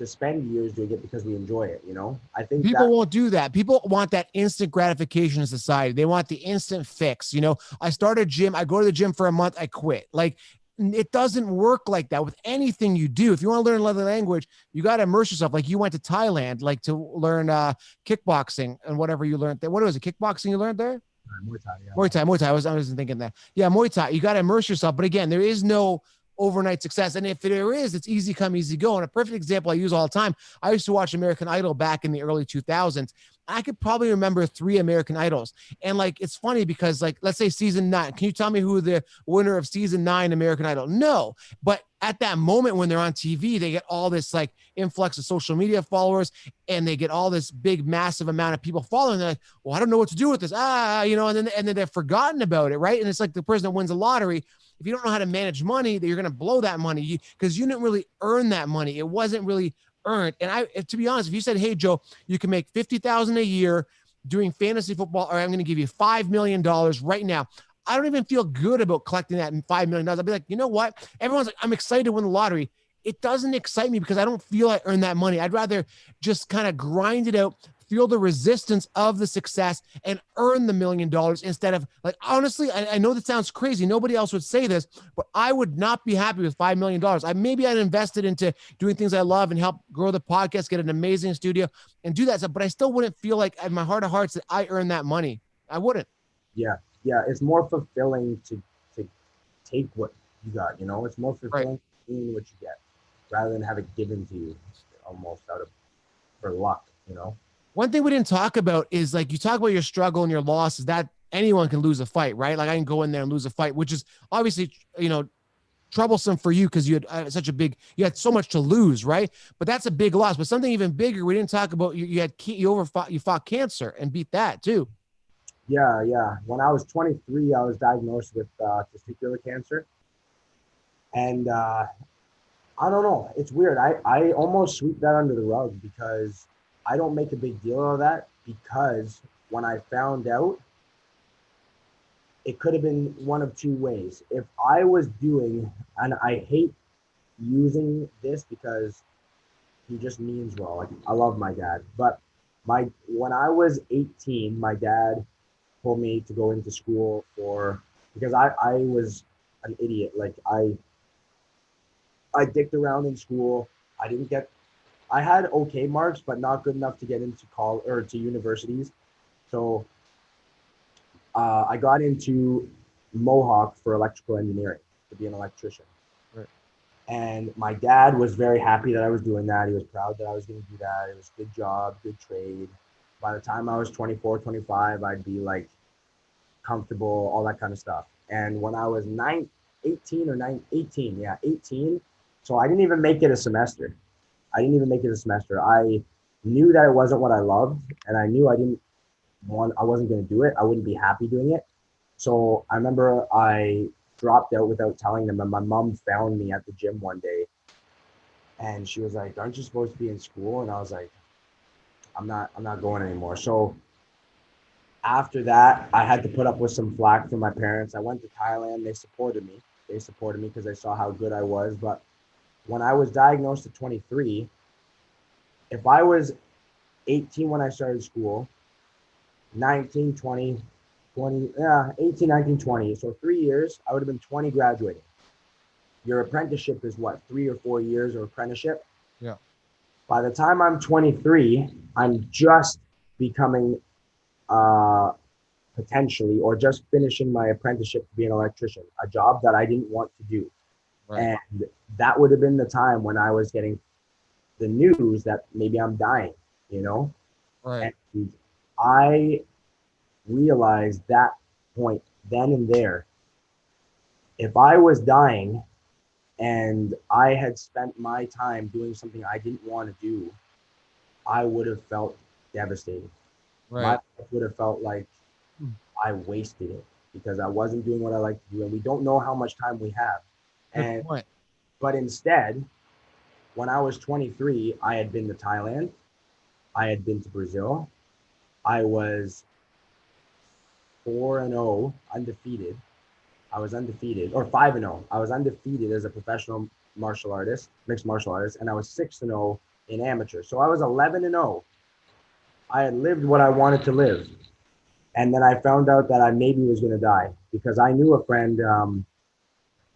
spend years doing it because we enjoy it. You know, I think People that won't do that. People want that instant gratification in society. They want the instant fix. You know, I start a gym, I go to the gym for a month, I quit. Like, it doesn't work like that with anything you do. If you want to learn another language, you got to immerse yourself. Like you went to Thailand, like to learn kickboxing and whatever you learned there. What was it? Kickboxing you learned there? Muay Thai, yeah. Muay Thai. I wasn't thinking that. Yeah, Muay Thai. You got to immerse yourself. But again, there is no overnight success. And if there is, it's easy come, easy go. And a perfect example I use all the time. I used to watch American Idol back in the early 2000s. I could probably remember 3 American Idols. And like, it's funny because like, let's say season 9, can you tell me who the winner of season 9 American Idol? No. But at that moment when they're on TV, they get all this like influx of social media followers, and they get all this big, massive amount of people following. They're like, well, I don't know what to do with this. You know, and then they're forgotten about it. Right. And it's like the person that wins the lottery. If you don't know how to manage money, that you're going to blow that money because you didn't really earn that money. It wasn't really earned. And to be honest, if you said, hey, Joe, you can make $50,000 a year doing fantasy football, or I'm going to give you $5 million right now, I don't even feel good about collecting that $5 million. I'll be like, you know what? Everyone's like, I'm excited to win the lottery. It doesn't excite me because I don't feel I earned that money. I'd rather just kind of grind it out, feel the resistance of the success, and earn the $1 million instead of like, honestly, I know that sounds crazy. Nobody else would say this, but I would not be happy with $5 million. Maybe I'd invested into doing things I love and help grow the podcast, get an amazing studio and do that stuff, but I still wouldn't feel like in my heart of hearts that I earned that money. I wouldn't. yeah, yeah, it's more fulfilling to take what you got. You know, it's more fulfilling seeing what you get rather than have it given to you almost out of for luck. You know. One thing we didn't talk about is like you talk about your struggle and your losses, that anyone can lose a fight, right? Like I can go in there and lose a fight, which is obviously, you know, troublesome for you because you had you had so much to lose, right? But that's a big loss. But something even bigger, we didn't talk about, you fought cancer and beat that too. Yeah, yeah. When I was 23, I was diagnosed with testicular cancer, and I don't know. It's weird. I almost sweep that under the rug because I don't make a big deal of that because when I found out, it could have been one of two ways. If I was doing, and I hate using this because he just means well. Like I love my dad, but when I was 18, my dad told me to go into school because I was an idiot. Like I dicked around in school. I had okay marks, but not good enough to get into college or to universities. So I got into Mohawk for electrical engineering to be an electrician. Right. And my dad was very happy that I was doing that. He was proud that I was going to do that. It was a good job, good trade. By the time I was 24, 25, I'd be like comfortable, all that kind of stuff. And when I was 18 or 9, 18. Yeah, 18. So I didn't even make it a semester. I knew that it wasn't what I loved, and I knew I wasn't going to do it. I wouldn't be happy doing it. So I remember I dropped out without telling them, and my mom found me at the gym one day, and she was like, "Aren't you supposed to be in school?" And I was like, I'm not going anymore. So after that, I had to put up with some flack from my parents. I went to Thailand. They supported me. Because they saw how good I was. But when I was diagnosed at 23, if I was 18 when I started school, 19, 20, 20, yeah, 18, 19, 20. So 3 years, I would have been 20 graduating. Your apprenticeship is what, 3 or 4 years of apprenticeship? Yeah. By the time I'm 23, I'm just becoming potentially, or just finishing my apprenticeship to be an electrician, a job that I didn't want to do. Right. And that would have been the time when I was getting the news that maybe I'm dying, you know? Right. And I realized that point then and there, if I was dying and I had spent my time doing something I didn't want to do, I would have felt devastated. My Right. life would have felt like I wasted it because I wasn't doing what I like to do, and we don't know how much time we have. Good And point. but instead, when I was 23, I had been to Thailand, I had been to Brazil, I was 4-0, undefeated. I was undefeated, or 5-0. I was undefeated as a professional martial artist, mixed martial artist, and I was 6-0 in amateur. So I was 11-0. I had lived what I wanted to live. And then I found out that I maybe was going to die because I knew a friend,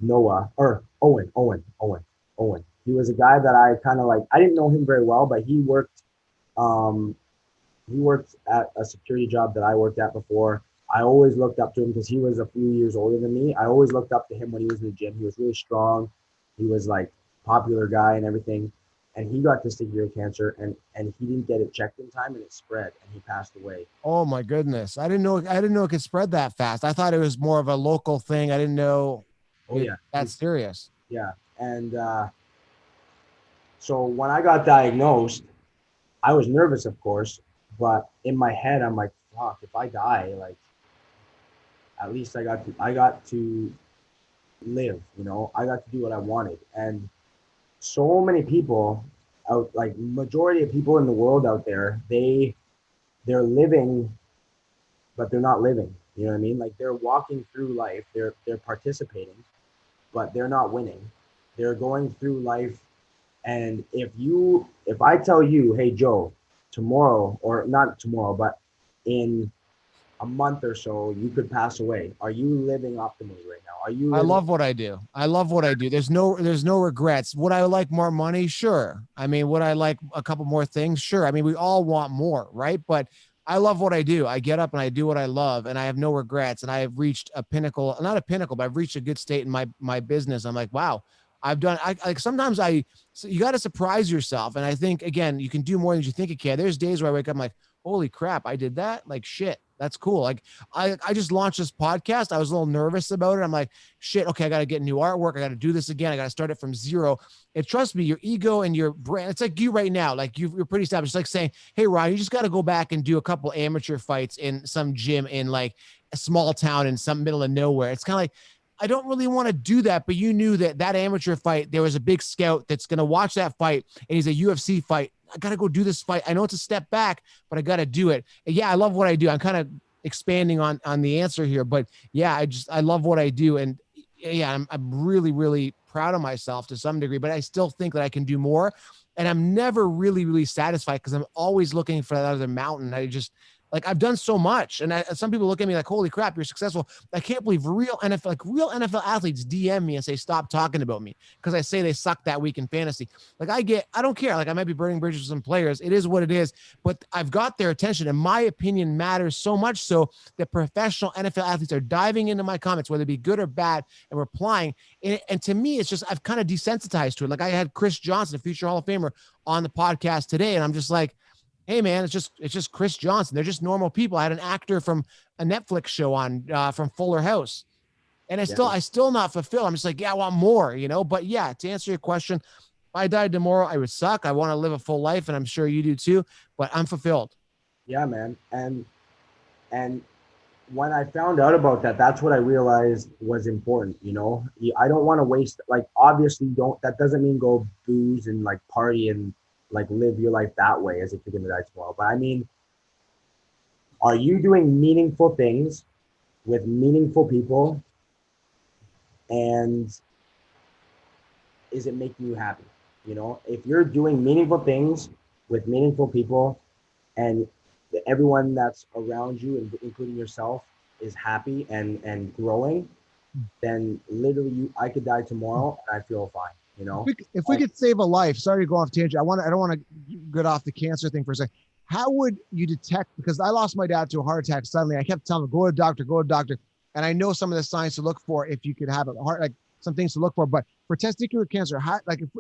Noah, or Owen. He was a guy that I kind of like, I didn't know him very well, but um, he worked at a security job that I worked at before. I always looked up to him because he was a few years older than me. I always looked up to him when he was in the gym. He was really strong. He was like popular guy and everything. And he got testicular cancer, and he didn't get it checked in time, and it spread, and he passed away. Oh my goodness. I didn't know it could spread that fast. I thought it was more of a local thing. I didn't know Oh yeah, that's serious. yeah. And so when I got diagnosed, I was nervous, of course, but in my head, I'm like, fuck, if I die, like, at least I got to live, I got to do what I wanted. And so many people out, like majority of people in the world out there, they're living, but they're not living. You know what I mean? Like they're walking through life, they're participating, but they're not winning. They're going through life. And if I tell you, hey Joe, tomorrow, or not tomorrow, but in a month or so, you could pass away. Are you living optimally right now? Are you I living? love what I do. I love what I do. There's no regrets. Would I like more money? Sure. I mean, would I like a couple more things? Sure. I mean, we all want more, right? But I love what I do. I get up and I do what I love, and I have no regrets. And I have reached a pinnacle, not a pinnacle, but I've reached a good state in my business. I'm like, wow, I've done. I like sometimes so you got to surprise yourself. And I think again, you can do more than you think you can. There's days where I wake up, I'm like, holy crap, I did that. Like shit, that's cool. Like I just launched this podcast. I was a little nervous about it. I'm like, shit, okay, I got to get new artwork. I got to do this again. I got to start it from zero. And trust me, your ego and your brand, it's like you right now, like you're pretty established. It's like saying, hey, Ryan, you just got to go back and do a couple amateur fights in some gym in like a small town in some middle of nowhere. It's kind of like, I don't really want to do that, but you knew that amateur fight, there was a big scout that's going to watch that fight, and he's a UFC fight. I got to go do this fight. I know it's a step back, but I got to do it. And yeah, I love what I do. I'm kind of expanding on the answer here, but yeah, I love what I do. And yeah, I'm really, really proud of myself to some degree, but I still think that I can do more. And I'm never really, really satisfied because I'm always looking for that other mountain. I just, like, I've done so much. And some people look at me like, holy crap, you're successful. I can't believe real NFL athletes DM me and say, stop talking about me because I say they suck that week in fantasy. Like I don't care. Like I might be burning bridges with some players. It is what it is, but I've got their attention, and my opinion matters so much so that professional NFL athletes are diving into my comments, whether it be good or bad, and replying. And to me, it's just, I've kind of desensitized to it. Like I had Chris Johnson, a future Hall of Famer, on the podcast today. And I'm just like, hey man, it's just Chris Johnson. They're just normal people. I had an actor from a Netflix show on from Fuller House. And I still not fulfilled. I'm just like, yeah, I want more, but yeah, to answer your question, if I died tomorrow, I would suck. I want to live a full life. And I'm sure you do too, but I'm fulfilled. Yeah, man. And when I found out about that, that's what I realized was important. I don't want to waste, like, obviously that doesn't mean go booze and like party and like live your life that way as if you're going to die tomorrow. But I mean, are you doing meaningful things with meaningful people, and is it making you happy? If you're doing meaningful things with meaningful people, and everyone that's around you, including yourself, is happy and growing, then literally I could die tomorrow and I feel fine. If we could save a life, sorry to go off tangent. I don't want to get off the cancer thing for a second. How would you detect, because I lost my dad to a heart attack suddenly. I kept telling him, go to a doctor. And I know some of the signs to look for if you could have a heart, like some things to look for. But for testicular cancer,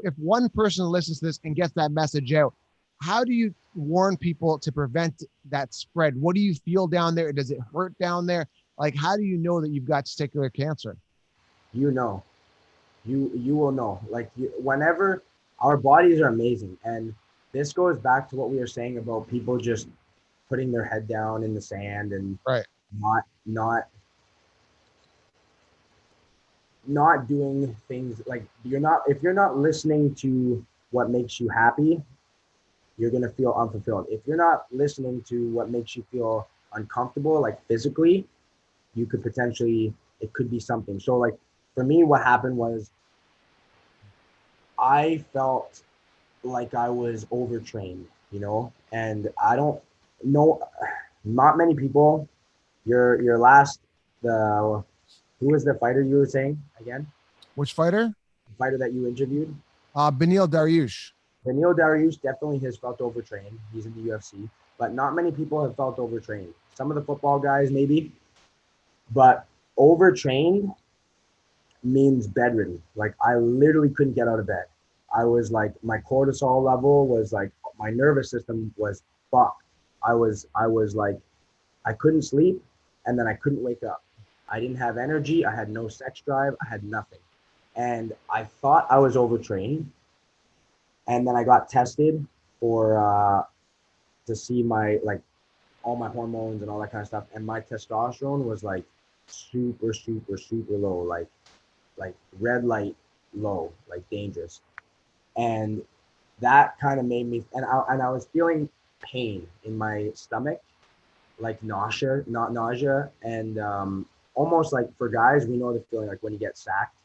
if one person listens to this and gets that message out, how do you warn people to prevent that spread? What do you feel down there? Does it hurt down there? Like, how do you know that you've got testicular cancer? You will know. Like, whenever, our bodies are amazing. And this goes back to what we were saying about people just putting their head down in the sand and right. not doing things. Like, if you're not listening to what makes you happy, you're going to feel unfulfilled. If you're not listening to what makes you feel uncomfortable, like physically, it could be something. So like for me, what happened was I felt like I was overtrained, and I don't know, not many people. Your last, who was the fighter you were saying again? Which fighter? The fighter that you interviewed? Beneil Dariush. Beneil Dariush definitely has felt overtrained. He's in the UFC, but not many people have felt overtrained. Some of the football guys maybe, but overtrained means bedridden. Like, I literally couldn't get out of bed. I was like, my cortisol level was like, my nervous system was fucked. I was like, I couldn't sleep, and then I couldn't wake up. I didn't have energy. I had no sex drive. I had nothing. And I thought I was overtrained. And then I got tested to see my, like, all my hormones and all that kind of stuff. And my testosterone was like super, super, super low, like red light low, like dangerous. And that kind of made me, and I was feeling pain in my stomach, like nausea, not nausea. And almost like, for guys, we know the feeling like when you get sacked.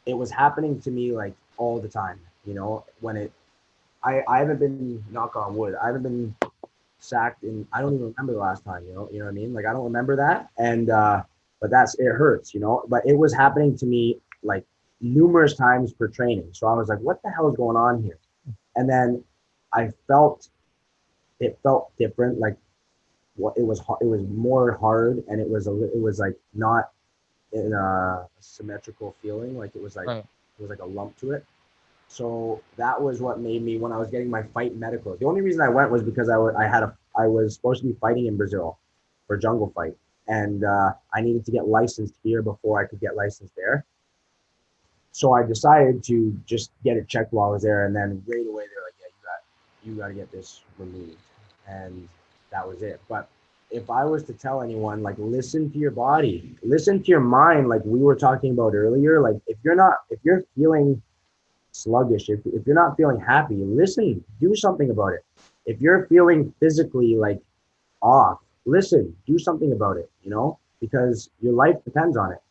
It was happening to me like all the time, I haven't been, knock on wood, I haven't been sacked in, I don't even remember the last time, you know what I mean? Like, I don't remember that. And, but it hurts, but it was happening to me like numerous times per training. So I was like, what the hell is going on here? And then it felt different. Like, it was more hard, and it was like not in a symmetrical feeling. Like, it was like, right. It was like a lump to it. So that was what made me, when I was getting my fight medical. The only reason I went was because I was supposed to be fighting in Brazil for Jungle Fight, and I needed to get licensed here before I could get licensed there. So I decided to just get it checked while I was there, and then right away they're like, "Yeah, you got to get this removed," and that was it. But if I was to tell anyone, like, listen to your body, listen to your mind, like we were talking about earlier. Like, if you're feeling sluggish, if you're not feeling happy, listen, do something about it. If you're feeling physically like off, listen, do something about it, because your life depends on it.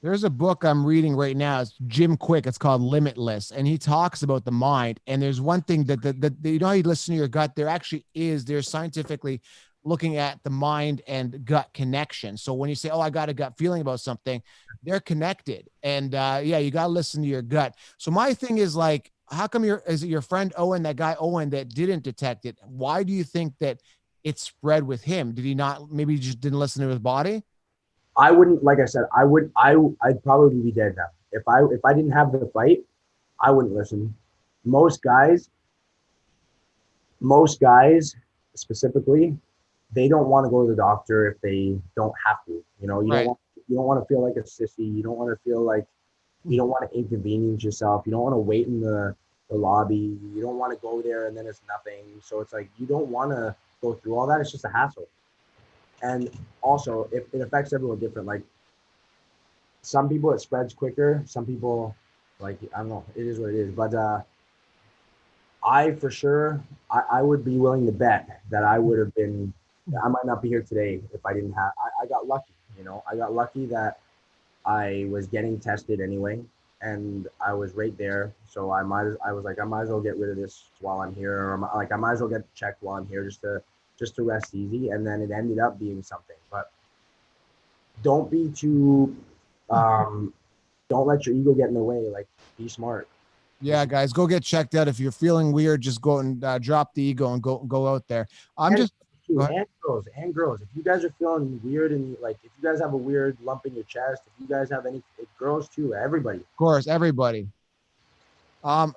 There's a book I'm reading right now. It's Jim Quick. It's called Limitless. And he talks about the mind. And there's one thing that how you listen to your gut, they're scientifically looking at the mind and gut connection. So when you say, oh, I got a gut feeling about something, they're connected. And you got to listen to your gut. So my thing is, like, how come is it your friend Owen, that guy Owen, that didn't detect it? Why do you think that it spread with him? Did he not, maybe he just didn't listen to his body? I wouldn't, like I said, I'd probably be dead now. If I didn't have the fight, I wouldn't listen. Most guys specifically, they don't want to go to the doctor if they don't have to. You Right. don't want, you don't want to feel like a sissy. You don't want to feel like you don't want to inconvenience yourself. You don't want to wait in the lobby. You don't want to go there and then it's nothing. So it's like you don't want to go through all that. It's just a hassle. And also, it affects everyone different. Like some people, it spreads quicker. Some people, like I don't know, it is what it is. But I for sure, I would be willing to bet that I would have been. I might not be here today if I didn't have. I got lucky. You know, I got lucky that I was getting tested anyway, and I was right there. So I was like, I might as well get rid of this while I'm here, or like I might as well get checked while I'm here, just to rest easy. And then it ended up being something. But don't be too, don't let your ego get in the way. Like, be smart. Yeah, guys, go get checked out. If you're feeling weird, just go and drop the ego and go out there. And girls, if you guys are feeling weird and like if you guys have a weird lump in your chest, if you guys have any, girls too, everybody. Of course, everybody.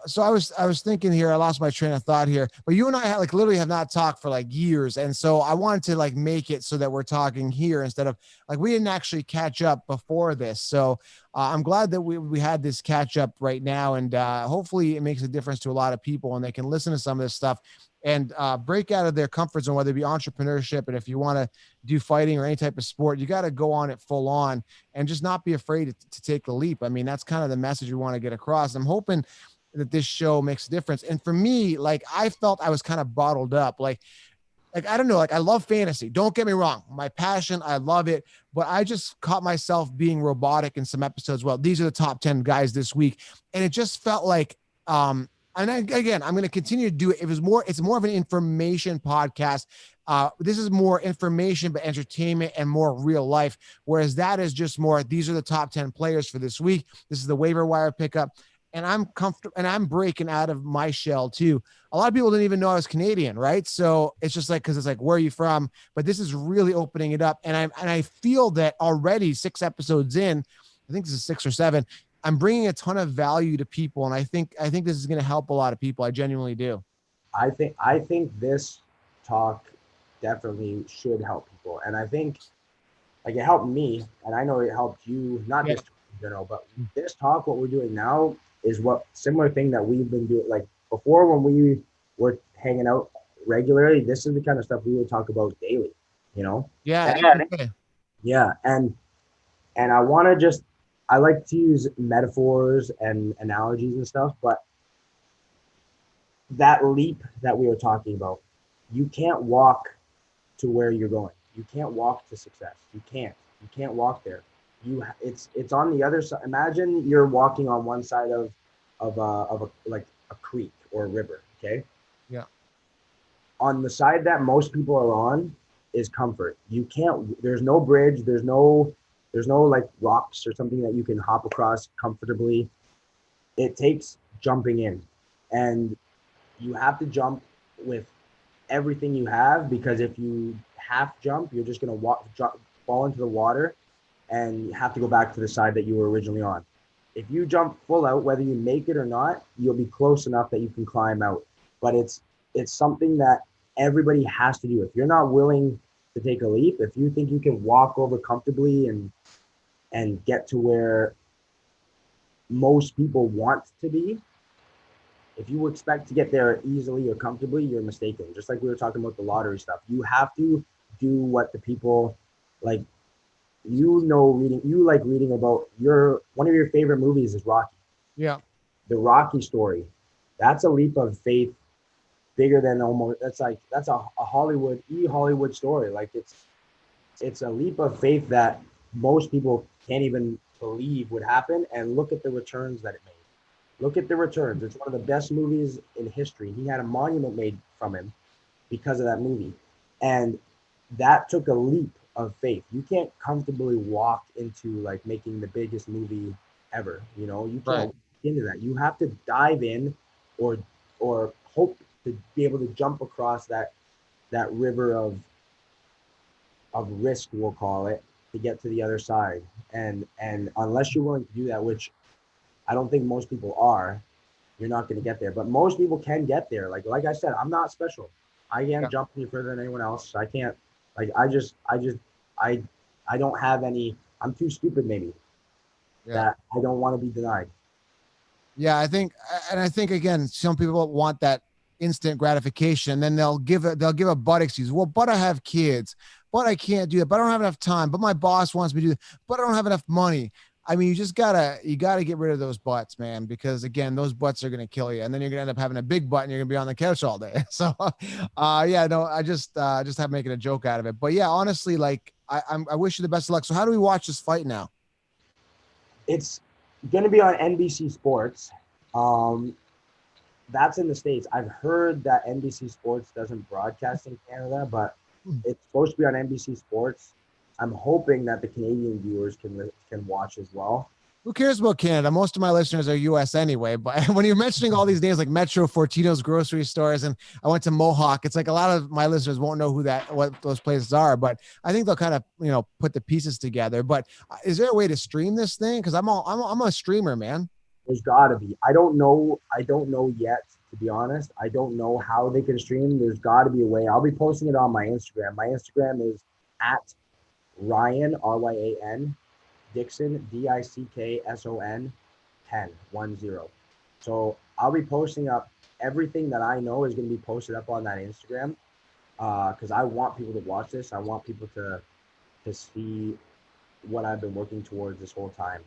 So I was thinking here, I lost my train of thought here, but you and I like literally have not talked for like years. And so I wanted to like make it so that we're talking here instead of like, we didn't actually catch up before this. So I'm glad that we had this catch up right now. And hopefully it makes a difference to a lot of people and they can listen to some of this stuff and break out of their comfort zone, whether it be entrepreneurship. And if you want to do fighting or any type of sport, you got to go on it full on and just not be afraid to take the leap. I mean, that's kind of the message we want to get across. I'm hoping that this show makes a difference. And for me, like I felt I was kind of bottled up. Like I don't know, like I love fantasy. Don't get me wrong. My passion, I love it, but I just caught myself being robotic in some episodes. Well, these are the top 10 guys this week. And it just felt like, again, I'm going to continue to do it. It's more of an information podcast. This is more information, but entertainment and more real life. Whereas that is just more, these are the top 10 players for this week. This is the waiver wire pickup. And I'm comfortable and I'm breaking out of my shell too. A lot of people didn't even know I was Canadian, right? So it's just like, cause it's like, where are you from? But this is really opening it up. And I feel that already 6 episodes in, I think this is 6 or 7, I'm bringing a ton of value to people. And I think this is going to help a lot of people. I genuinely do. I think this talk definitely should help people. And I think like it helped me, and I know it helped you, not Yeah. this talk in general, but this talk, what we're doing now is what similar thing that we've been doing. Like before when we were hanging out regularly, this is the kind of stuff we would talk about daily, you know? Yeah. Yeah. And I like to use metaphors and analogies and stuff, but that leap that we were talking about, you can't walk to where you're going. You can't walk to success. You can't walk there. It's on the other side. Imagine you're walking on one side of a like a creek or a river. Okay. Yeah. On the side that most people are on is comfort. You can't. There's no bridge. There's no like rocks or something that you can hop across comfortably. It takes jumping in, and you have to jump with everything you have, because if you half jump, you're just gonna fall into the water and you have to go back to the side that you were originally on. If you jump full out, whether you make it or not, you'll be close enough that you can climb out. But it's something that everybody has to do. If you're not willing to take a leap, if you think you can walk over comfortably and get to where most people want to be, if you expect to get there easily or comfortably, you're mistaken. Just like we were talking about the lottery stuff, you have to do what the people like. Reading about one of your favorite movies is Rocky. Yeah. The Rocky story. That's a leap of faith bigger than almost. That's a Hollywood story. Like it's a leap of faith that most people can't even believe would happen. And look at the returns that it made. Look at the returns. It's one of the best movies in history. He had a monument made from him because of that movie. And that took a leap of faith. You can't comfortably walk into like making the biggest movie ever. You know, you can't walk into that. You have to dive in or hope to be able to jump across that river of risk, we'll call it, to get to the other side. And unless you're willing to do that, which I don't think most people are, you're not going to get there. But most people can get there. Like I said, I'm not special. I can't jump any further than anyone else. I can't. Like I don't have any I'm too stupid maybe that I don't want to be denied. Yeah, I think again, some people want that instant gratification. Then they'll give a butt excuse. Well, but I have kids, but I can't do that. But I don't have enough time. But my boss wants me to do that. But I don't have enough money. I mean, you gotta get rid of those butts, man, because again, those butts are gonna kill you, and then you're gonna end up having a big butt, and you're gonna be on the couch all day. So, yeah, no, I just have making a joke out of it. But yeah, honestly, like I wish you the best of luck. So, how do we watch this fight now? It's going to be on NBC Sports. That's in the States. I've heard that NBC Sports doesn't broadcast in Canada, but it's supposed to be on NBC Sports. I'm hoping that the Canadian viewers can watch as well. Who cares about Canada? Most of my listeners are US anyway. But when you're mentioning all these names like Metro, Fortino's grocery stores, and I went to Mohawk, it's like a lot of my listeners won't know what those places are. But I think they'll kind of put the pieces together. But is there a way to stream this thing? Because I'm a streamer, man. There's got to be. I don't know yet, to be honest. I don't know how they can stream. There's got to be a way. I'll be posting it on my Instagram. My Instagram is at Ryan, RYAN, Dickson, DICKSON 10. So I'll be posting up everything that I know is going to be posted up on that Instagram, because I want people to watch this. I want people to see what I've been working towards this whole time.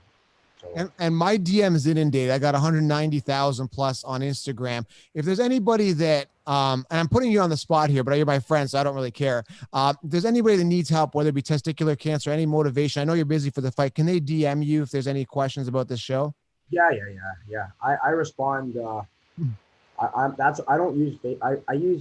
So. And my DM is inundated. I got 190,000 plus on Instagram. If there's anybody that, and I'm putting you on the spot here, but you're my friend, so I don't really care. If there's anybody that needs help, whether it be testicular cancer, any motivation, I know you're busy for the fight. Can they DM you if there's any questions about this show? Yeah. I respond. I use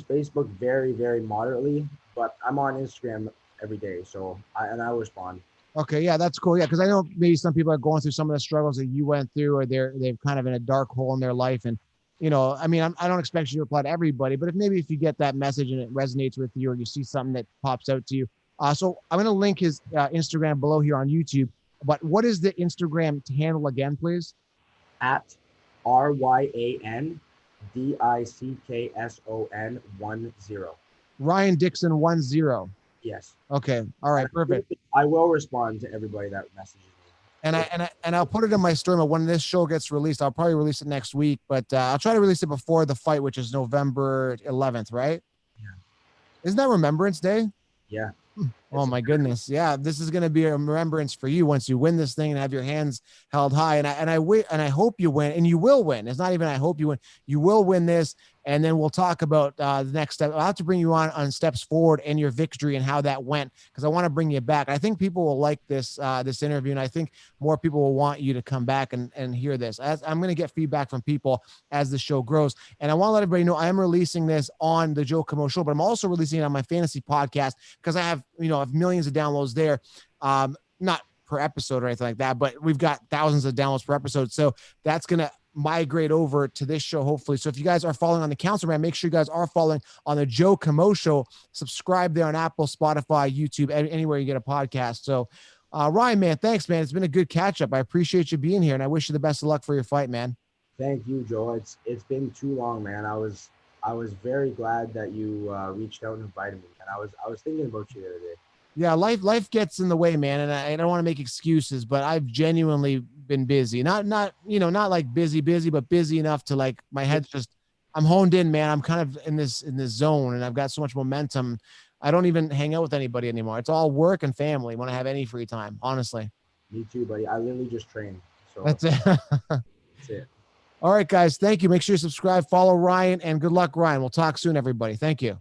Facebook very, very moderately, but I'm on Instagram every day. So I respond. Okay, yeah, that's cool. Yeah, because I know maybe some people are going through some of the struggles that you went through, or they're kind of in a dark hole in their life. And I mean, I don't expect you to reply to everybody, but if you get that message and it resonates with you, or you see something that pops out to you, so I'm going to link his Instagram below here on YouTube. But what is the Instagram handle again, please? At RYAN DICKSON 10. Ryan Dickson 10. Yes. Okay. All right. Perfect. I will respond to everybody that messages me. And I'll put it in my story. But when this show gets released, I'll probably release it next week. But I'll try to release it before the fight, which is November 11th, right? Yeah. Isn't that Remembrance Day? Yeah. Oh my goodness. Yeah. This is going to be a remembrance for you once you win this thing and have your hands held high. And I hope you win, and you will win. It's not even, I hope you win. You will win this. And then we'll talk about the next step. I'll have to bring you on steps forward and your victory and how that went, because I want to bring you back. I think people will like this interview, and I think more people will want you to come back and hear this. I'm going to get feedback from people as the show grows. And I want to let everybody know I am releasing this on the Joe Kamo Show, but I'm also releasing it on my fantasy podcast, because I have millions of downloads there. Not per episode or anything like that, but we've got thousands of downloads per episode. So that's going to migrate over to this show, hopefully. So if you guys are following on the Council Man, make sure you guys are following on the Joe Kamo Show. Subscribe there on Apple, Spotify, YouTube, anywhere you get a podcast. So Ryan, man, thanks, man. It's been a good catch up. I appreciate you being here, and I wish you the best of luck for your fight, man. Thank you, Joe. It's been too long, man. I was very glad that you reached out and invited me, and I was thinking about you the other day. Yeah, life gets in the way, man, and I don't want to make excuses, but I've genuinely been busy. Not like busy, but busy enough to, like, my head's just, I'm honed in, man. I'm kind of in this zone, and I've got so much momentum. I don't even hang out with anybody anymore. It's all work and family when I have any free time, honestly. Me too, buddy. I literally just train. So that's it. That's it. All right, guys. Thank you. Make sure you subscribe, follow Ryan, and good luck, Ryan. We'll talk soon, everybody. Thank you.